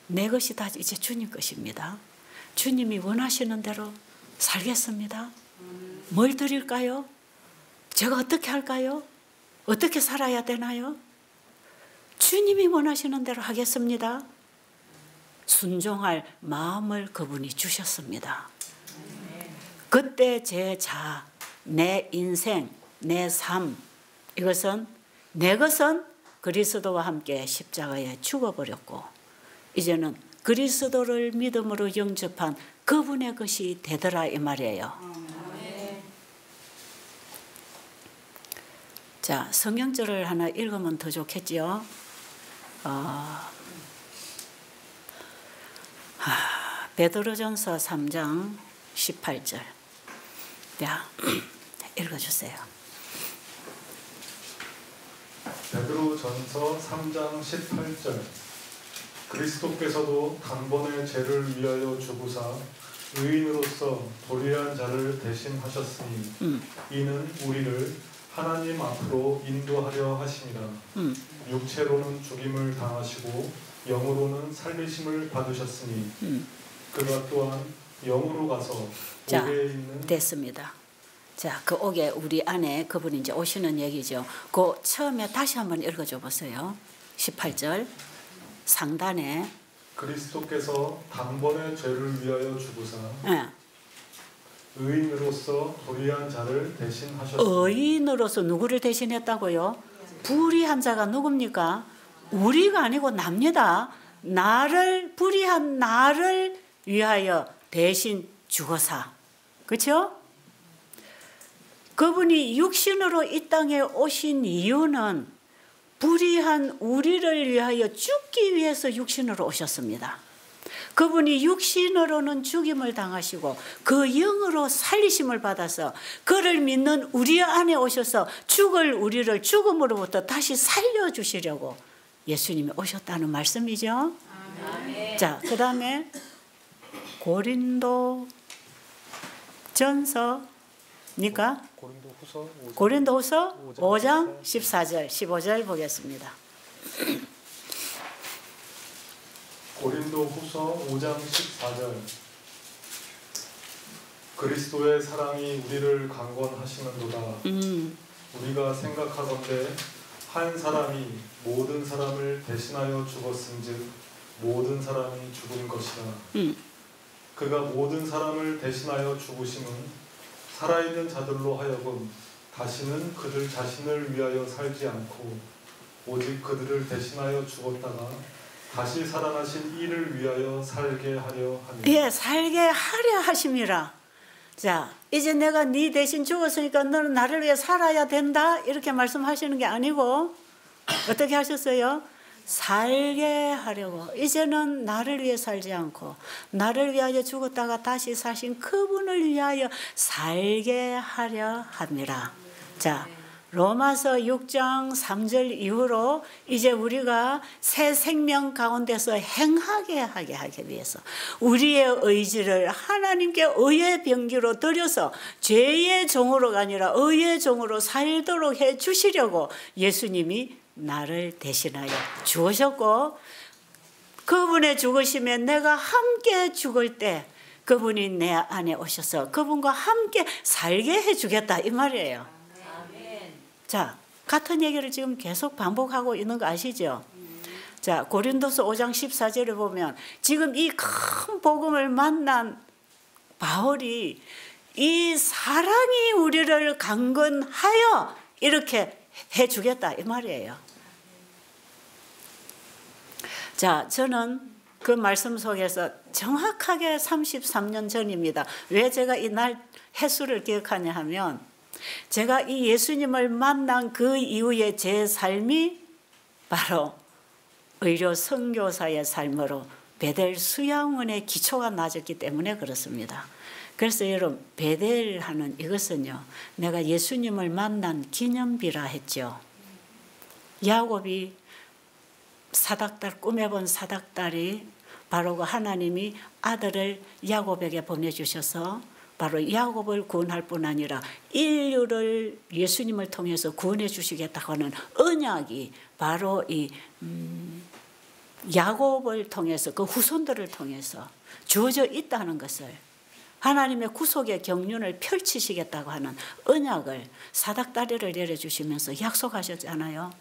내 것이 다 이제 주님 것입니다. 주님이 원하시는 대로 살겠습니다. 뭘 드릴까요? 제가 어떻게 할까요? 어떻게 살아야 되나요? 주님이 원하시는 대로 하겠습니다. 순종할 마음을 그분이 주셨습니다. 그때 제 자아, 내 인생, 내 삶, 내 것은 그리스도와 함께 십자가에 죽어버렸고 이제는 그리스도를 믿음으로 영접한 그분의 것이 되더라 이 말이에요. 자, 성경절을 하나 읽으면 더 좋겠지요. 베드로전서 3장 18절. 야, 읽어주세요. 베드로전서 3장 18절. 그리스도께서도 단번에 죄를 위하여 죽으사 의인으로서 도리한 자를 대신하셨으니 이는 우리를 하나님 앞으로 인도하려 하심이라. 육체로는 죽임을 당하시고 영으로는 살리심을 받으셨으니 그가 또한 영으로 가서 자, 옥에 있는 됐습니다. 자, 그 옥에 우리 안에 그분이 이제 오시는 얘기죠. 그 처음에 다시 한번 읽어줘 보세요. 18절 상단에 그리스도께서 단번에 죄를 위하여 죽으사 네. 의인으로서 불의한 자를 대신하셨습니다. 의인으로서 누구를 대신했다고요? 불의한 자가 누굽니까? 우리가 아니고 납니다. 불의한 나를 위하여 대신 죽어사. 그렇죠? 그분이 육신으로 이 땅에 오신 이유는 불의한 우리를 위하여 죽기 위해서 육신으로 오셨습니다. 그분이 육신으로는 죽임을 당하시고 그 영으로 살리심을 받아서 그를 믿는 우리 안에 오셔서 죽을 우리를 죽음으로부터 다시 살려주시려고 예수님이 오셨다는 말씀이죠. 아멘. 자, 그 다음에 고린도전서니까 고린도후서 5장 14절 15절 보겠습니다. 고린도후서 5장 14절. 그리스도의 사랑이 우리를 강권하시는도다. 우리가 생각하건대 한 사람이 모든 사람을 대신하여 죽었은즉 모든 사람이 죽은 것이라. 그가 모든 사람을 대신하여 죽으심은 살아있는 자들로 하여금 다시는 그들 자신을 위하여 살지 않고 오직 그들을 대신하여 죽었다가 다시 살아나신 이를 위하여 살게 하려 함이라. 예, 살게 하려 하심이라. 자, 이제 내가 네 대신 죽었으니까 너는 나를 위해 살아야 된다 이렇게 말씀하시는 게 아니고 어떻게 하셨어요? 살게 하려고. 이제는 나를 위해 살지 않고 나를 위하여 죽었다가 다시 사신 그분을 위하여 살게 하려 함이라. 자, 로마서 6장 3절 이후로 이제 우리가 새 생명 가운데서 행하게 하기 위해서 우리의 의지를 하나님께 의의 병기로 들여서 죄의 종으로가 아니라 의의 종으로 살도록 해 주시려고 예수님이 나를 대신하여 죽으셨고 그분의 죽으심에 내가 함께 죽을 때 그분이 내 안에 오셔서 그분과 함께 살게 해주겠다 이 말이에요. 자, 같은 얘기를 지금 계속 반복하고 있는 거 아시죠? 자, 고린도서 5장 14절에 보면 지금 이 큰 복음을 만난 바울이 이 사랑이 우리를 강건하여 이렇게 해주겠다 이 말이에요. 자, 저는 그 말씀 속에서 정확하게 33년 전입니다. 왜 제가 이 날 횟수를 기억하냐 하면 제가 이 예수님을 만난 그 이후에 제 삶이 바로 의료 선교사의 삶으로 베델 수양원의 기초가 낮았기 때문에 그렇습니다. 그래서 여러분 베델하는 이것은요 내가 예수님을 만난 기념비라 했죠. 야곱이 사닥달 꿈에 본 사닥달이 바로 그 하나님이 아들을 야곱에게 보내주셔서 바로 야곱을 구원할 뿐 아니라 인류를 예수님을 통해서 구원해 주시겠다고 하는 언약이 바로 이 야곱을 통해서 그 후손들을 통해서 주어져 있다는 것을 하나님의 구속의 경륜을 펼치시겠다고 하는 언약을 사닥다리를 내려주시면서 약속하셨잖아요.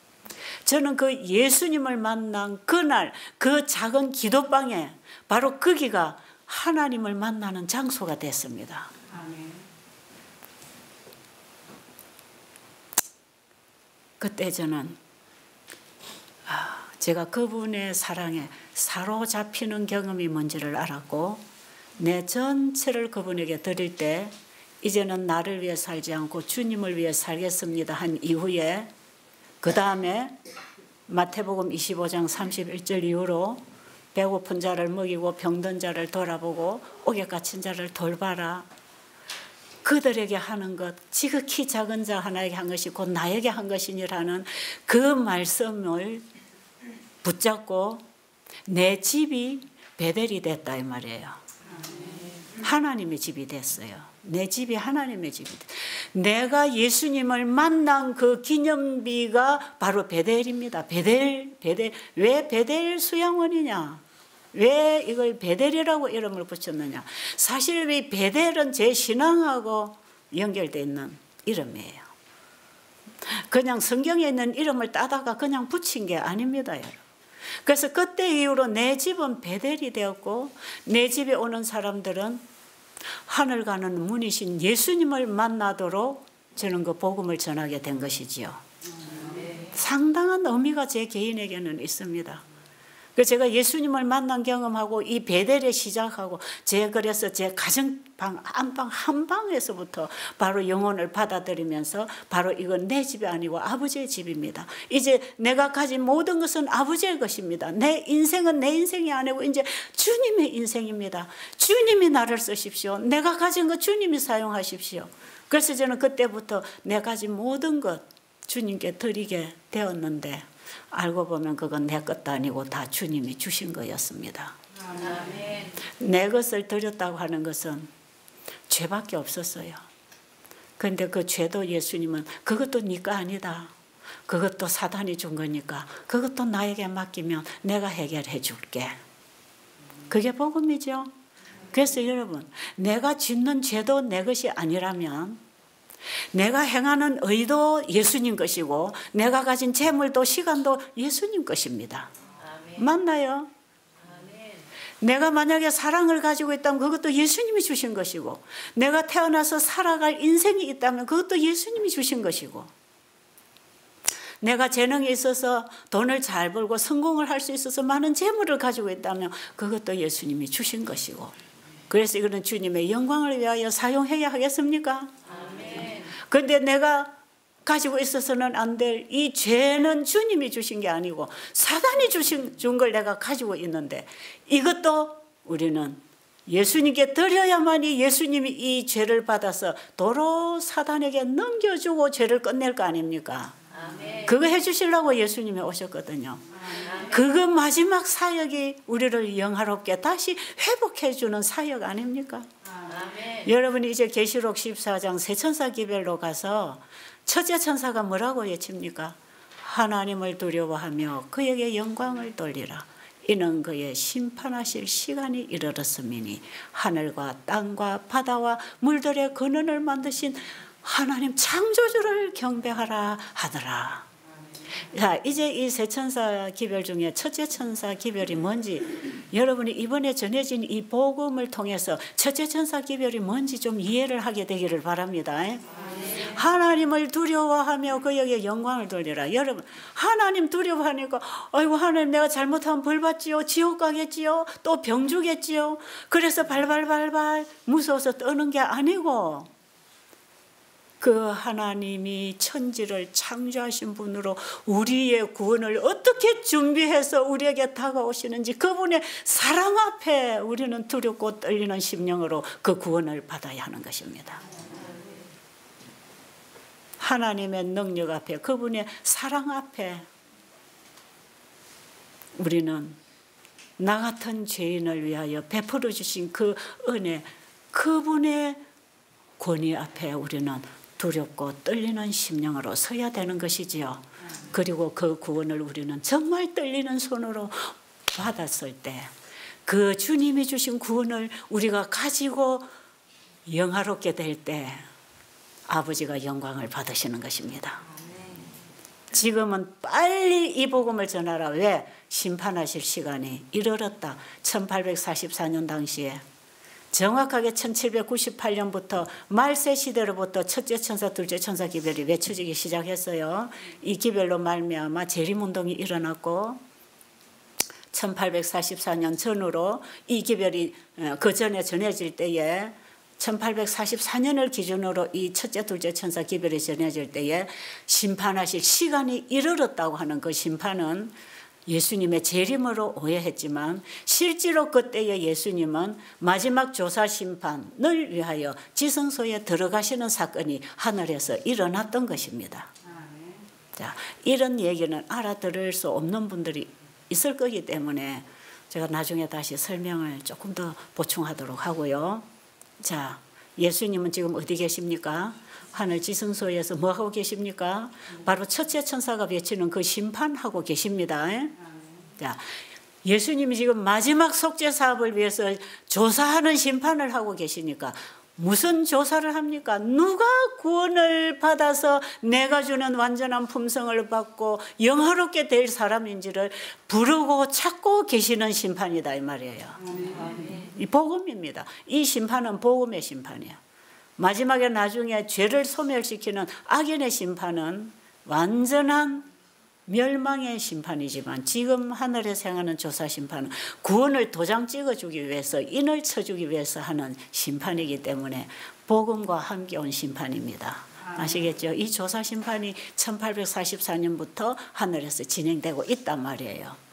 저는 그 예수님을 만난 그날 그 작은 기도방에 바로 거기가 하나님을 만나는 장소가 됐습니다. 그때 저는 제가 그분의 사랑에 사로잡히는 경험이 뭔지를 알았고, 내 전체를 그분에게 드릴 때 이제는 나를 위해 살지 않고 주님을 위해 살겠습니다 한 이후에, 그 다음에 마태복음 25장 31절 이후로 배고픈 자를 먹이고 병든 자를 돌아보고 옥에 갇힌 자를 돌봐라. 그들에게 하는 것, 지극히 작은 자 하나에게 한 것이 곧 나에게 한 것이니라는 그 말씀을 붙잡고 내 집이 베델이 됐다 이 말이에요. 하나님의 집이 됐어요. 내 집이 하나님의 집이 됐어요. 내가 예수님을 만난 그 기념비가 바로 베델입니다. 베델. 왜 베델 수양원이냐? 왜 이걸 베델이라고 이름을 붙였느냐? 사실 이 베델은 제 신앙하고 연결되어 있는 이름이에요. 그냥 성경에 있는 이름을 따다가 그냥 붙인 게 아닙니다, 여러분. 그래서 그때 이후로 내 집은 베델이 되었고, 내 집에 오는 사람들은 하늘 가는 문이신 예수님을 만나도록 저는 그 복음을 전하게 된 것이지요. 상당한 의미가 제 개인에게는 있습니다. 그래서 제가 예수님을 만난 경험하고 이 베델에 시작하고, 그래서 제 가정방 안방 한방에서부터 바로 영혼을 받아들이면서 바로 이건 내 집이 아니고 아버지의 집입니다. 이제 내가 가진 모든 것은 아버지의 것입니다. 내 인생은 내 인생이 아니고 이제 주님의 인생입니다. 주님이 나를 쓰십시오. 내가 가진 것 주님이 사용하십시오. 그래서 저는 그때부터 내가 가진 모든 것 주님께 드리게 되었는데, 알고 보면 그건 내 것도 아니고 다 주님이 주신 거였습니다. 아멘. 내 것을 드렸다고 하는 것은 죄밖에 없었어요. 그런데 그 죄도 예수님은 그것도 네가 아니다. 그것도 사단이 준 거니까 그것도 나에게 맡기면 내가 해결해 줄게. 그게 복음이죠. 그래서 여러분, 내가 짓는 죄도 내 것이 아니라면 내가 행하는 의도 예수님 것이고 내가 가진 재물도 시간도 예수님 것입니다. 아멘. 맞나요? 아멘. 내가 만약에 사랑을 가지고 있다면 그것도 예수님이 주신 것이고, 내가 태어나서 살아갈 인생이 있다면 그것도 예수님이 주신 것이고, 내가 재능이 있어서 돈을 잘 벌고 성공을 할 수 있어서 많은 재물을 가지고 있다면 그것도 예수님이 주신 것이고, 그래서 이거는 주님의 영광을 위하여 사용해야 하겠습니까? 그런데 내가 가지고 있어서는 안 될 이 죄는 주님이 주신 게 아니고 사단이 준 걸 내가 가지고 있는데, 이것도 우리는 예수님께 드려야만이 예수님이 이 죄를 받아서 도로 사단에게 넘겨주고 죄를 끝낼 거 아닙니까? 아멘. 그거 해주시려고 예수님이 오셨거든요. 아멘. 그거 마지막 사역이 우리를 영화롭게 다시 회복해주는 사역 아닙니까? 아멘. 여러분이 이제 계시록 14장 세천사 기별로 가서 첫째 천사가 뭐라고 외칩니까? 하나님을 두려워하며 그에게 영광을 돌리라. 이는 그의 심판하실 시간이 이르렀음이니 하늘과 땅과 바다와 물들의 근원을 만드신 하나님 창조주를 경배하라 하더라. 자, 이제 이 세 천사 기별 중에 첫째 천사 기별이 뭔지, 여러분이 이번에 전해진 이 복음을 통해서 첫째 천사 기별이 뭔지 좀 이해를 하게 되기를 바랍니다. 하나님을 두려워하며 그에게 영광을 돌리라. 여러분, 하나님 두려워하니까 아이고 하나님 내가 잘못하면 벌 받지요, 지옥 가겠지요, 또 병 주겠지요. 그래서 발발발발 무서워서 떠는 게 아니고, 그 하나님이 천지를 창조하신 분으로 우리의 구원을 어떻게 준비해서 우리에게 다가오시는지 그분의 사랑 앞에 우리는 두렵고 떨리는 심령으로 그 구원을 받아야 하는 것입니다. 하나님의 능력 앞에, 그분의 사랑 앞에 우리는 나 같은 죄인을 위하여 베풀어 주신 그 은혜, 그분의 권위 앞에 우리는 두렵고 떨리는 심령으로 서야 되는 것이지요. 그리고 그 구원을 우리는 정말 떨리는 손으로 받았을 때 그 주님이 주신 구원을 우리가 가지고 영화롭게 될 때 아버지가 영광을 받으시는 것입니다. 지금은 빨리 이 복음을 전하라. 왜? 심판하실 시간이 이르렀다. 1844년 당시에 정확하게 1798년부터 말세 시대로부터 첫째 천사, 둘째 천사 기별이 외쳐지기 시작했어요. 이 기별로 말미암아 재림운동이 일어났고 1844년 전후로 이 기별이 그 전에 전해질 때에 1844년을 기준으로 이 첫째, 둘째 천사 기별이 전해질 때에 심판하실 시간이 이르렀다고 하는 그 심판은 예수님의 재림으로 오해했지만 실제로 그때의 예수님은 마지막 조사 심판을 위하여 지성소에 들어가시는 사건이 하늘에서 일어났던 것입니다. 자, 이런 얘기는 알아들을 수 없는 분들이 있을 거기 때문에 제가 나중에 다시 설명을 조금 더 보충하도록 하고요. 자, 예수님은 지금 어디 계십니까? 하늘 지성소에서 뭐 하고 계십니까? 바로 첫째 천사가 외치는 그 심판하고 계십니다. 자, 예수님이 지금 마지막 속죄 사업을 위해서 조사하는 심판을 하고 계시니까 무슨 조사를 합니까? 누가 구원을 받아서 내가 주는 완전한 품성을 받고 영화롭게 될 사람인지를 부르고 찾고 계시는 심판이다 이 말이에요. 이 복음입니다. 이 심판은 복음의 심판이에요. 마지막에 나중에 죄를 소멸시키는 악인의 심판은 완전한 멸망의 심판이지만 지금 하늘에서 행하는 조사 심판은 구원을 도장 찍어주기 위해서 인을 쳐주기 위해서 하는 심판이기 때문에 복음과 함께 온 심판입니다. 아시겠죠? 이 조사 심판이 1844년부터 하늘에서 진행되고 있단 말이에요.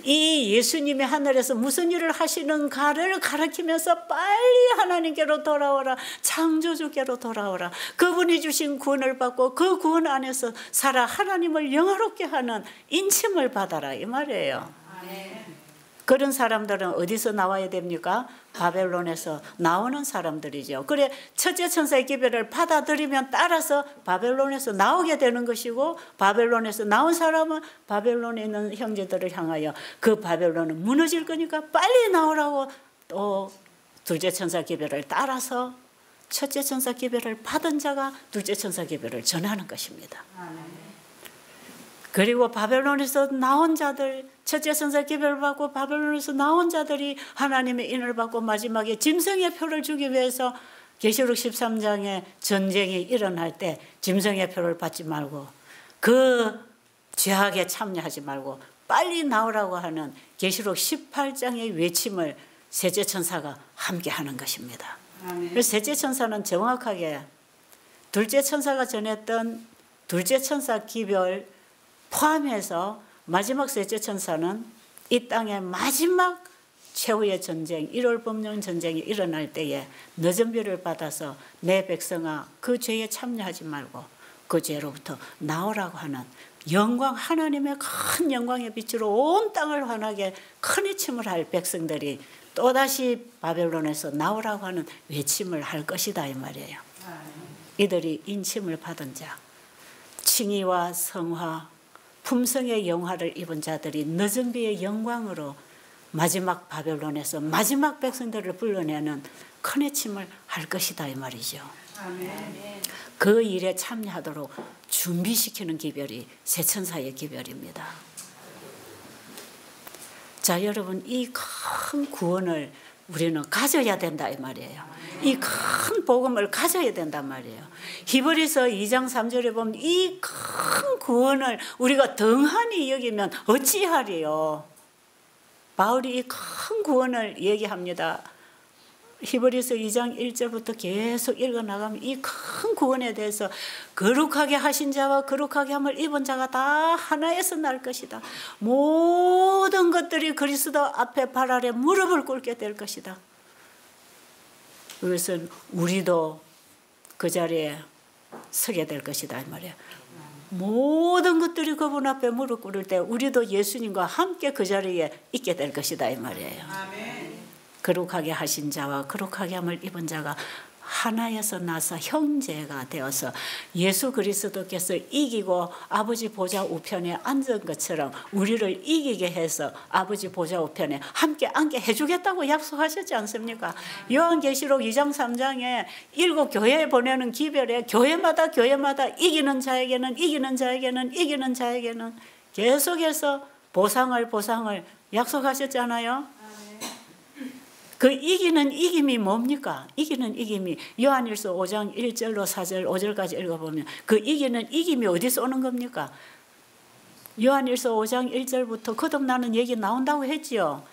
이 예수님이 하늘에서 무슨 일을 하시는가를 가르치면서 빨리 하나님께로 돌아오라, 창조주께로 돌아오라, 그분이 주신 구원을 받고 그 구원 안에서 살아 하나님을 영화롭게 하는 인침을 받아라 이 말이에요. 그런 사람들은 어디서 나와야 됩니까? 바벨론에서 나오는 사람들이죠. 그래 첫째 천사의 기별을 받아들이면 따라서 바벨론에서 나오게 되는 것이고 바벨론에서 나온 사람은 바벨론에 있는 형제들을 향하여 그 바벨론은 무너질 거니까 빨리 나오라고 또 둘째 천사 기별을 따라서 첫째 천사 기별을 받은 자가 둘째 천사 기별을 전하는 것입니다. 그리고 바벨론에서 나온 자들, 첫째 천사 기별을 받고 바벨론에서 나온 자들이 하나님의 인을 받고 마지막에 짐승의 표를 주기 위해서 계시록 13장에 전쟁이 일어날 때 짐승의 표를 받지 말고 그 죄악에 참여하지 말고 빨리 나오라고 하는 계시록 18장의 외침을 셋째 천사가 함께 하는 것입니다. 그래서 셋째 천사는 정확하게 둘째 천사가 전했던 둘째 천사 기별 포함해서 마지막 셋째 천사는 이 땅의 마지막 최후의 전쟁 1월 법령 전쟁이 일어날 때에 늦은 비를 받아서 내 백성아 그 죄에 참여하지 말고 그 죄로부터 나오라고 하는 영광 하나님의 큰 영광의 빛으로 온 땅을 환하게 큰 외침을 할 백성들이 또다시 바벨론에서 나오라고 하는 외침을 할 것이다 이 말이에요. 이들이 인침을 받은 자 칭의와 성화 품성의 영화를 입은 자들이 늦은 비의 영광으로 마지막 바벨론에서 마지막 백성들을 불러내는 큰 외침을 할 것이다 이 말이죠. 아멘. 그 일에 참여하도록 준비시키는 기별이 세천사의 기별입니다. 자 여러분 이 큰 구원을 우리는 가져야 된다 이 말이에요. 이 큰 복음을 가져야 된단 말이에요. 히브리서 2장 3절에 보면 이 큰 구원을 우리가 덩하니 여기면 어찌하리요. 바울이 이 큰 구원을 얘기합니다. 히브리서 2장 1절부터 계속 읽어나가면 이 큰 구원에 대해서 거룩하게 하신 자와 거룩하게 함을 입은 자가 다 하나에서 날 것이다. 모든 것들이 그리스도 앞에 발 아래 무릎을 꿇게 될 것이다. 그것은 우리도 그 자리에 서게 될 것이다 이 말이야. 모든 것들이 그분 앞에 무릎 꿇을 때 우리도 예수님과 함께 그 자리에 있게 될 것이다 이 말이에요. 아멘. 거룩하게 하신 자와 거룩하게 함을 입은 자가 하나에서 나서 형제가 되어서 예수 그리스도께서 이기고 아버지 보좌 우편에 앉은 것처럼 우리를 이기게 해서 아버지 보좌 우편에 함께 앉게 해주겠다고 약속하셨지 않습니까? 요한계시록 2장 3장에 7 교회에 보내는 기별에 교회마다 이기는 자에게는 계속해서 보상을 약속하셨잖아요. 그 이기는 이김이 뭡니까? 이기는 이김이 요한일서 5장 1절로 4절 5절까지 읽어보면 그 이기는 이김이 어디서 오는 겁니까? 요한일서 5장 1절부터 거듭나는 얘기 나온다고 했지요.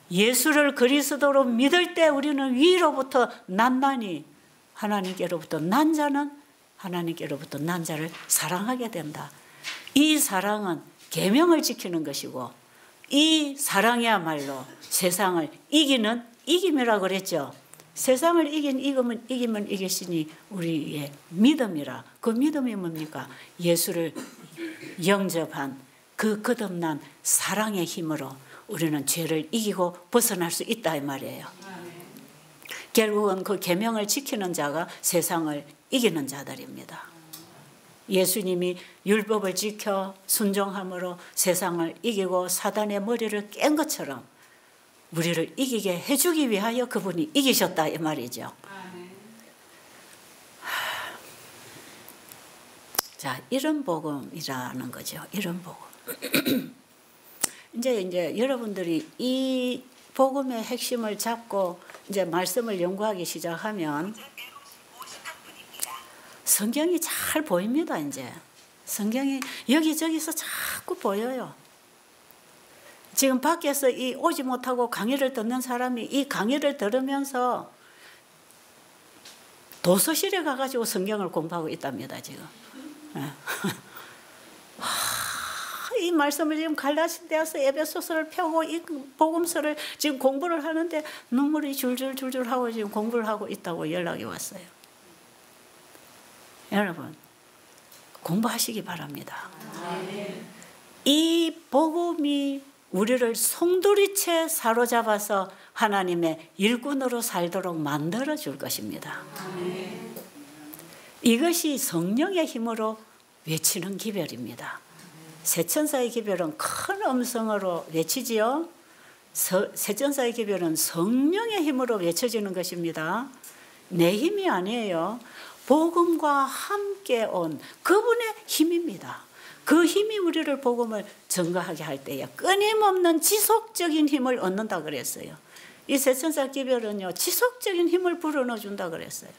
예수를 그리스도로 믿을 때 우리는 위로부터 난나니 하나님께로부터 난 자는 하나님께로부터 난 자를 사랑하게 된다. 이 사랑은 계명을 지키는 것이고 이 사랑이야말로 세상을 이기는 이김이라고 그랬죠. 세상을 이긴 이김은 이기시니 우리의 믿음이라. 그 믿음이 뭡니까? 예수를 영접한 그 거듭난 사랑의 힘으로 우리는 죄를 이기고 벗어날 수 있다 이 말이에요. 결국은 그 계명을 지키는 자가 세상을 이기는 자들입니다. 예수님이 율법을 지켜 순종함으로 세상을 이기고 사단의 머리를 깬 것처럼 우리를 이기게 해주기 위하여 그분이 이기셨다 이 말이죠. 자, 이런 복음이라는 거죠. 이런 복음. 이제 여러분들이 이 복음의 핵심을 잡고 이제 말씀을 연구하기 시작하면 성경이 잘 보입니다. 이제 성경이 여기저기서 자꾸 보여요. 지금 밖에서 이 오지 못하고 강의를 듣는 사람이 이 강의를 들으면서 도서실에 가가지고 성경을 공부하고 있답니다. 지금. 이 말씀을 지금 갈라디아서 에베소서를 펴고 이 복음서를 지금 공부를 하는데 눈물이 줄줄 하고 지금 공부를 하고 있다고 연락이 왔어요. 여러분 공부하시기 바랍니다. 이 복음이 우리를 송두리째 사로잡아서 하나님의 일꾼으로 살도록 만들어 줄 것입니다. 이것이 성령의 힘으로 외치는 기별입니다. 세천사의 기별은 큰 음성으로 외치지요. 세천사의 기별은 성령의 힘으로 외쳐지는 것입니다. 내 힘이 아니에요. 복음과 함께 온 그분의 힘입니다. 그 힘이 우리를 복음을 증거하게 할 때에 끊임없는 지속적인 힘을 얻는다 그랬어요. 이 세천사 기별은요 지속적인 힘을 불어넣어 준다 그랬어요.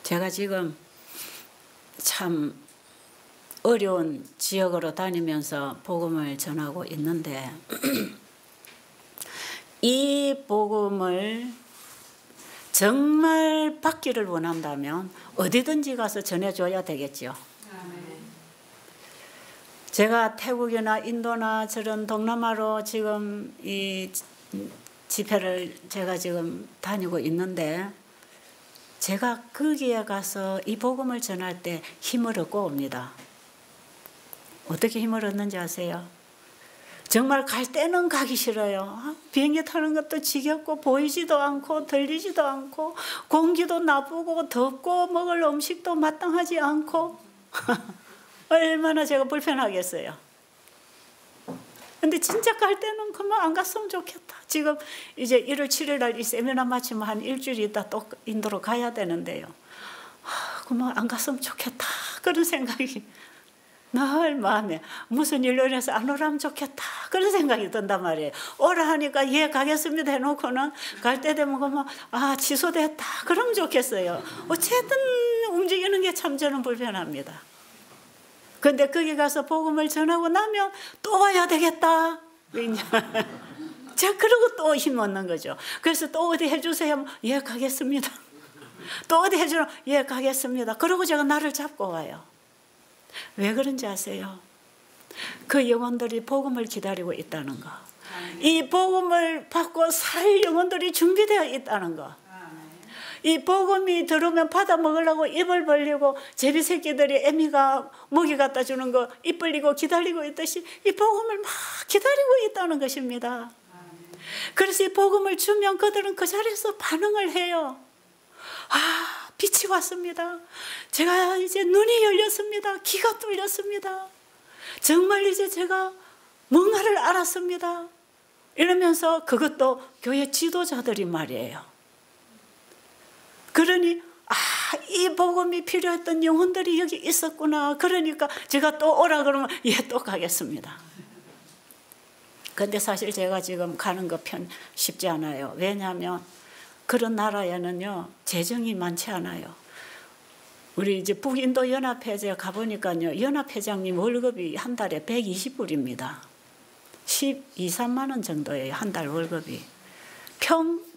제가 지금 참 어려운 지역으로 다니면서 복음을 전하고 있는데 이 복음을 정말 받기를 원한다면 어디든지 가서 전해줘야 되겠죠. 제가 태국이나 인도나 저런 동남아로 지금 이 집회를 제가 지금 다니고 있는데 제가 거기에 가서 이 복음을 전할 때 힘을 얻고 옵니다. 어떻게 힘을 얻는지 아세요? 정말 갈 때는 가기 싫어요. 비행기 타는 것도 지겹고 보이지도 않고 들리지도 않고 공기도 나쁘고 덥고 먹을 음식도 마땅하지 않고 얼마나 제가 불편하겠어요. 근데 진짜 갈 때는 그만 안 갔으면 좋겠다. 지금 이제 1월 7일 날 이 세미나 마치면 한 일주일 있다 또 인도로 가야 되는데요. 그만 안 갔으면 좋겠다. 그런 생각이 늘 마음에 무슨 일로 인해서 안 오라면 좋겠다. 그런 생각이 든단 말이에요. 오라 하니까 예 가겠습니다 해놓고는 갈 때 되면 그만 취소됐다. 그러면 좋겠어요. 어쨌든 움직이는 게 참 저는 불편합니다. 근데 거기 가서 복음을 전하고 나면 또 와야 되겠다. 자, 그러고 또 힘 얻는 거죠. 그래서 또 어디 해주세요. 예, 가겠습니다. 또 어디 해주면 예, 가겠습니다. 그러고 제가 나를 잡고 와요. 왜 그런지 아세요? 그 영혼들이 복음을 기다리고 있다는 거. 이 복음을 받고 살 영혼들이 준비되어 있다는 거. 이 복음이 들어오면 받아 먹으려고 입을 벌리고 제비 새끼들이 애미가 먹이 갖다 주는 거 입 벌리고 기다리고 있듯이 이 복음을 막 기다리고 있다는 것입니다. 그래서 이 복음을 주면 그들은 그 자리에서 반응을 해요. 아, 빛이 왔습니다. 제가 이제 눈이 열렸습니다. 귀가 뚫렸습니다. 정말 이제 제가 뭔가를 알았습니다. 이러면서 그것도 교회 지도자들이 말이에요. 그러니 이 복음이 필요했던 영혼들이 여기 있었구나. 그러니까 제가 또 오라 그러면 예, 또 가겠습니다. 근데 사실 제가 지금 가는 거 쉽지 않아요. 왜냐하면 그런 나라에는요 재정이 많지 않아요. 우리 이제 북인도 연합회제 가보니까요, 연합회장님 월급이 한 달에 120불입니다. 12, 3만 원 정도예요, 한 달 월급이.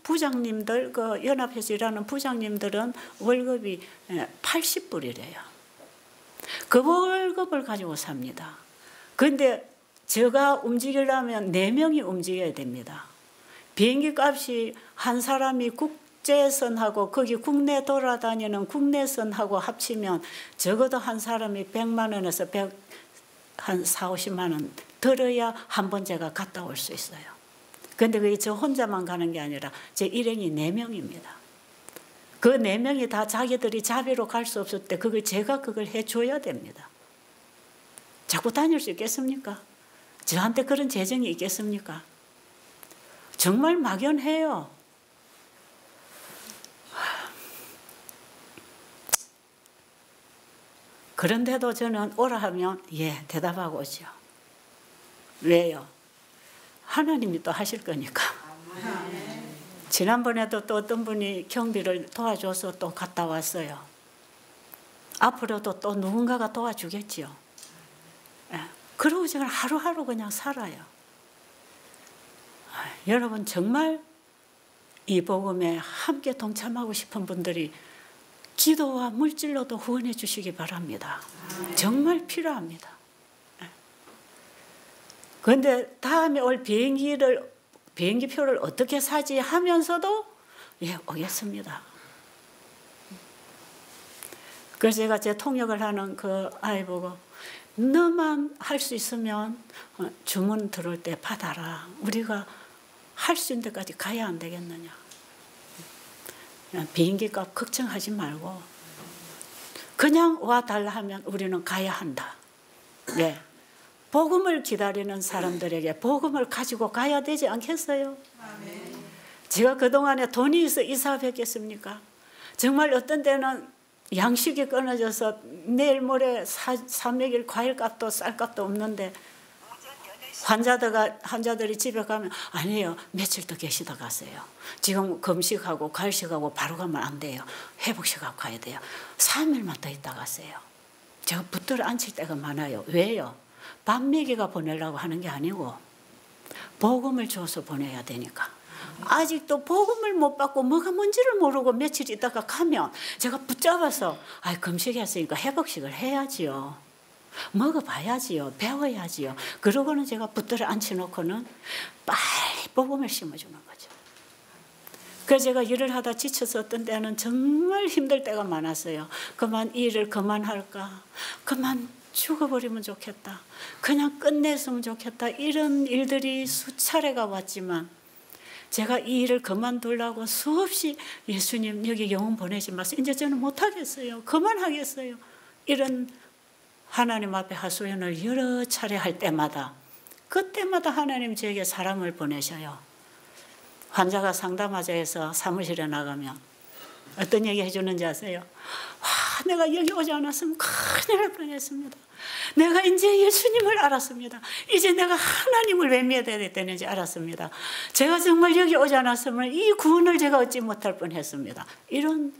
부장님들, 그 연합회에서 일하는 부장님들은 월급이 80불이래요. 그 월급을 가지고 삽니다. 근데 제가 움직이려면 4명이 움직여야 됩니다. 비행기 값이 한 사람이 국제선하고 거기 국내 돌아다니는 국내선하고 합치면 적어도 한 사람이 100만 원에서 한 4, 50만 원 들어야 한 번 제가 갔다 올 수 있어요. 근데 그게 저 혼자만 가는 게 아니라 제 일행이 4명입니다. 그 4명이 다 자기들이 자비로 갈 수 없을 때 제가 그걸 해줘야 됩니다. 자꾸 다닐 수 있겠습니까? 저한테 그런 재정이 있겠습니까? 정말 막연해요. 그런데도 저는 오라 하면 예, 대답하고 오죠. 왜요? 하나님이 또 하실 거니까. 지난번에도 또 어떤 분이 경비를 도와줘서 또 갔다 왔어요. 앞으로도 또 누군가가 도와주겠지요. 예. 그러고 제가 하루하루 그냥 살아요. 여러분 정말 이 복음에 함께 동참하고 싶은 분들이 기도와 물질로도 후원해 주시기 바랍니다. 정말 필요합니다. 그런데 다음에 올 비행기표를 어떻게 사지 하면서도 예, 오겠습니다. 그래서 제가 제 통역을 하는 그 아이 보고 너만 할 수 있으면 주문 들어올 때 받아라. 우리가 할 수 있는 데까지 가야 안 되겠느냐. 비행기 값 걱정하지 말고 그냥 와달라 하면 우리는 가야 한다. 네. 복음을 기다리는 사람들에게 복음을 가지고 가야 되지 않겠어요? 아멘. 제가 그동안에 돈이 있어 이사했겠습니까? 정말 어떤 때는 양식이 끊어져서 내일 모레 사 먹일 과일값도 쌀값도 없는데 환자들이 집에 가면 아니에요. 며칠 더 계시다 가세요. 지금 금식하고 갈식하고 바로 가면 안 돼요. 회복식하고 가야 돼요. 3일만 더 있다 가세요. 제가 붙들어 앉힐 때가 많아요. 왜요? 밥 먹이가 보내려고 하는 게 아니고 복음을 줘서 보내야 되니까. 아직도 복음을 못 받고 뭐가 뭔지를 모르고 며칠 있다가 가면 제가 붙잡아서 금식했으니까 회복식을 해야지요. 먹어봐야지요. 배워야지요. 그러고는 제가 붙들어 앉혀놓고는 빨리 복음을 심어주는 거죠. 그래서 제가 일을 하다 지쳐서 어떤 때는 정말 힘들 때가 많았어요. 이 일을 그만할까? 그만 죽어버리면 좋겠다. 그냥 끝냈으면 좋겠다. 이런 일들이 수차례가 왔지만 제가 이 일을 그만두려고 수없이 예수님 여기 영혼 보내지 마세요. 이제 저는 못하겠어요. 그만하겠어요. 이런 하나님 앞에 하소연을 여러 차례 할 때마다 그때마다 하나님 저에게 사람을 보내셔요. 환자가 상담하자 해서 사무실에 나가면 어떤 얘기 해주는지 아세요? 내가 여기 오지 않았으면 큰일 날 뻔했습니다. 내가 이제 예수님을 알았습니다. 이제 내가 하나님을 왜 믿어야 되는지 알았습니다. 제가 정말 여기 오지 않았으면 이 구원을 제가 얻지 못할 뻔했습니다. 이런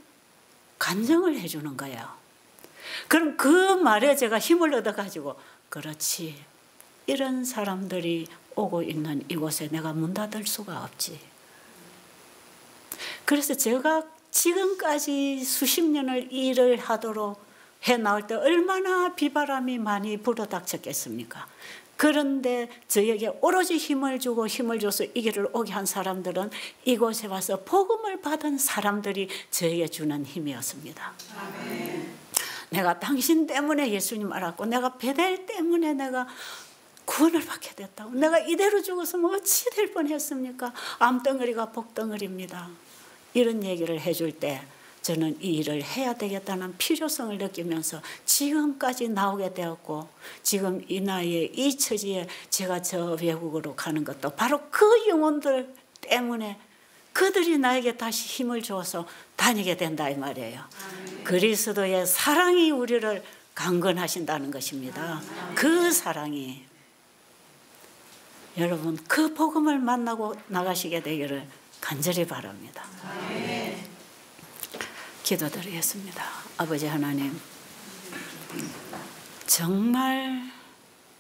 간증을 해주는 거예요. 그럼 그 말에 제가 힘을 얻어가지고 그렇지, 이런 사람들이 오고 있는 이곳에 내가 문 닫을 수가 없지. 그래서 제가 지금까지 수십 년을 일을 하도록 해 나올 때 얼마나 비바람이 많이 불어닥쳤겠습니까? 그런데 저에게 오로지 힘을 주고 힘을 줘서 이 길을 오게 한 사람들은 이곳에 와서 복음을 받은 사람들이 저에게 주는 힘이었습니다. 아멘. 내가 당신 때문에 예수님 알았고 내가 베델 때문에 내가 구원을 받게 됐다고. 내가 이대로 죽었으면 어찌 될 뻔했습니까? 암덩어리가 복덩어리입니다. 이런 얘기를 해줄 때 저는 이 일을 해야 되겠다는 필요성을 느끼면서 지금까지 나오게 되었고, 지금 이 나이에 이 처지에 제가 저 외국으로 가는 것도 바로 그 영혼들 때문에 그들이 나에게 다시 힘을 줘서 다니게 된다 이 말이에요. 그리스도의 사랑이 우리를 강건하신다는 것입니다. 그 사랑이. 여러분, 그 복음을 만나고 나가시게 되기를 간절히 바랍니다. 기도드리겠습니다. 아버지 하나님, 정말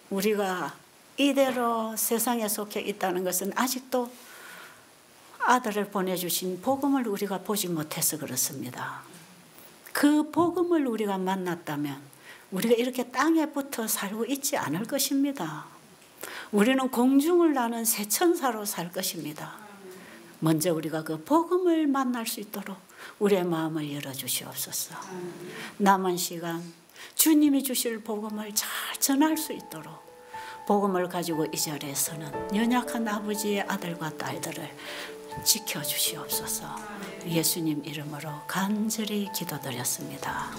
우리가 이대로 세상에 속해 있다는 것은 아직도 아들을 보내주신 복음을 우리가 보지 못해서 그렇습니다. 그 복음을 우리가 만났다면 우리가 이렇게 땅에 붙어 살고 있지 않을 것입니다. 우리는 공중을 나는 새 천사로 살 것입니다. 먼저 우리가 그 복음을 만날 수 있도록 우리의 마음을 열어주시옵소서. 남은 시간 주님이 주실 복음을 잘 전할 수 있도록 복음을 가지고 이 자리에서는 연약한 아버지의 아들과 딸들을 지켜주시옵소서. 예수님 이름으로 간절히 기도드렸습니다.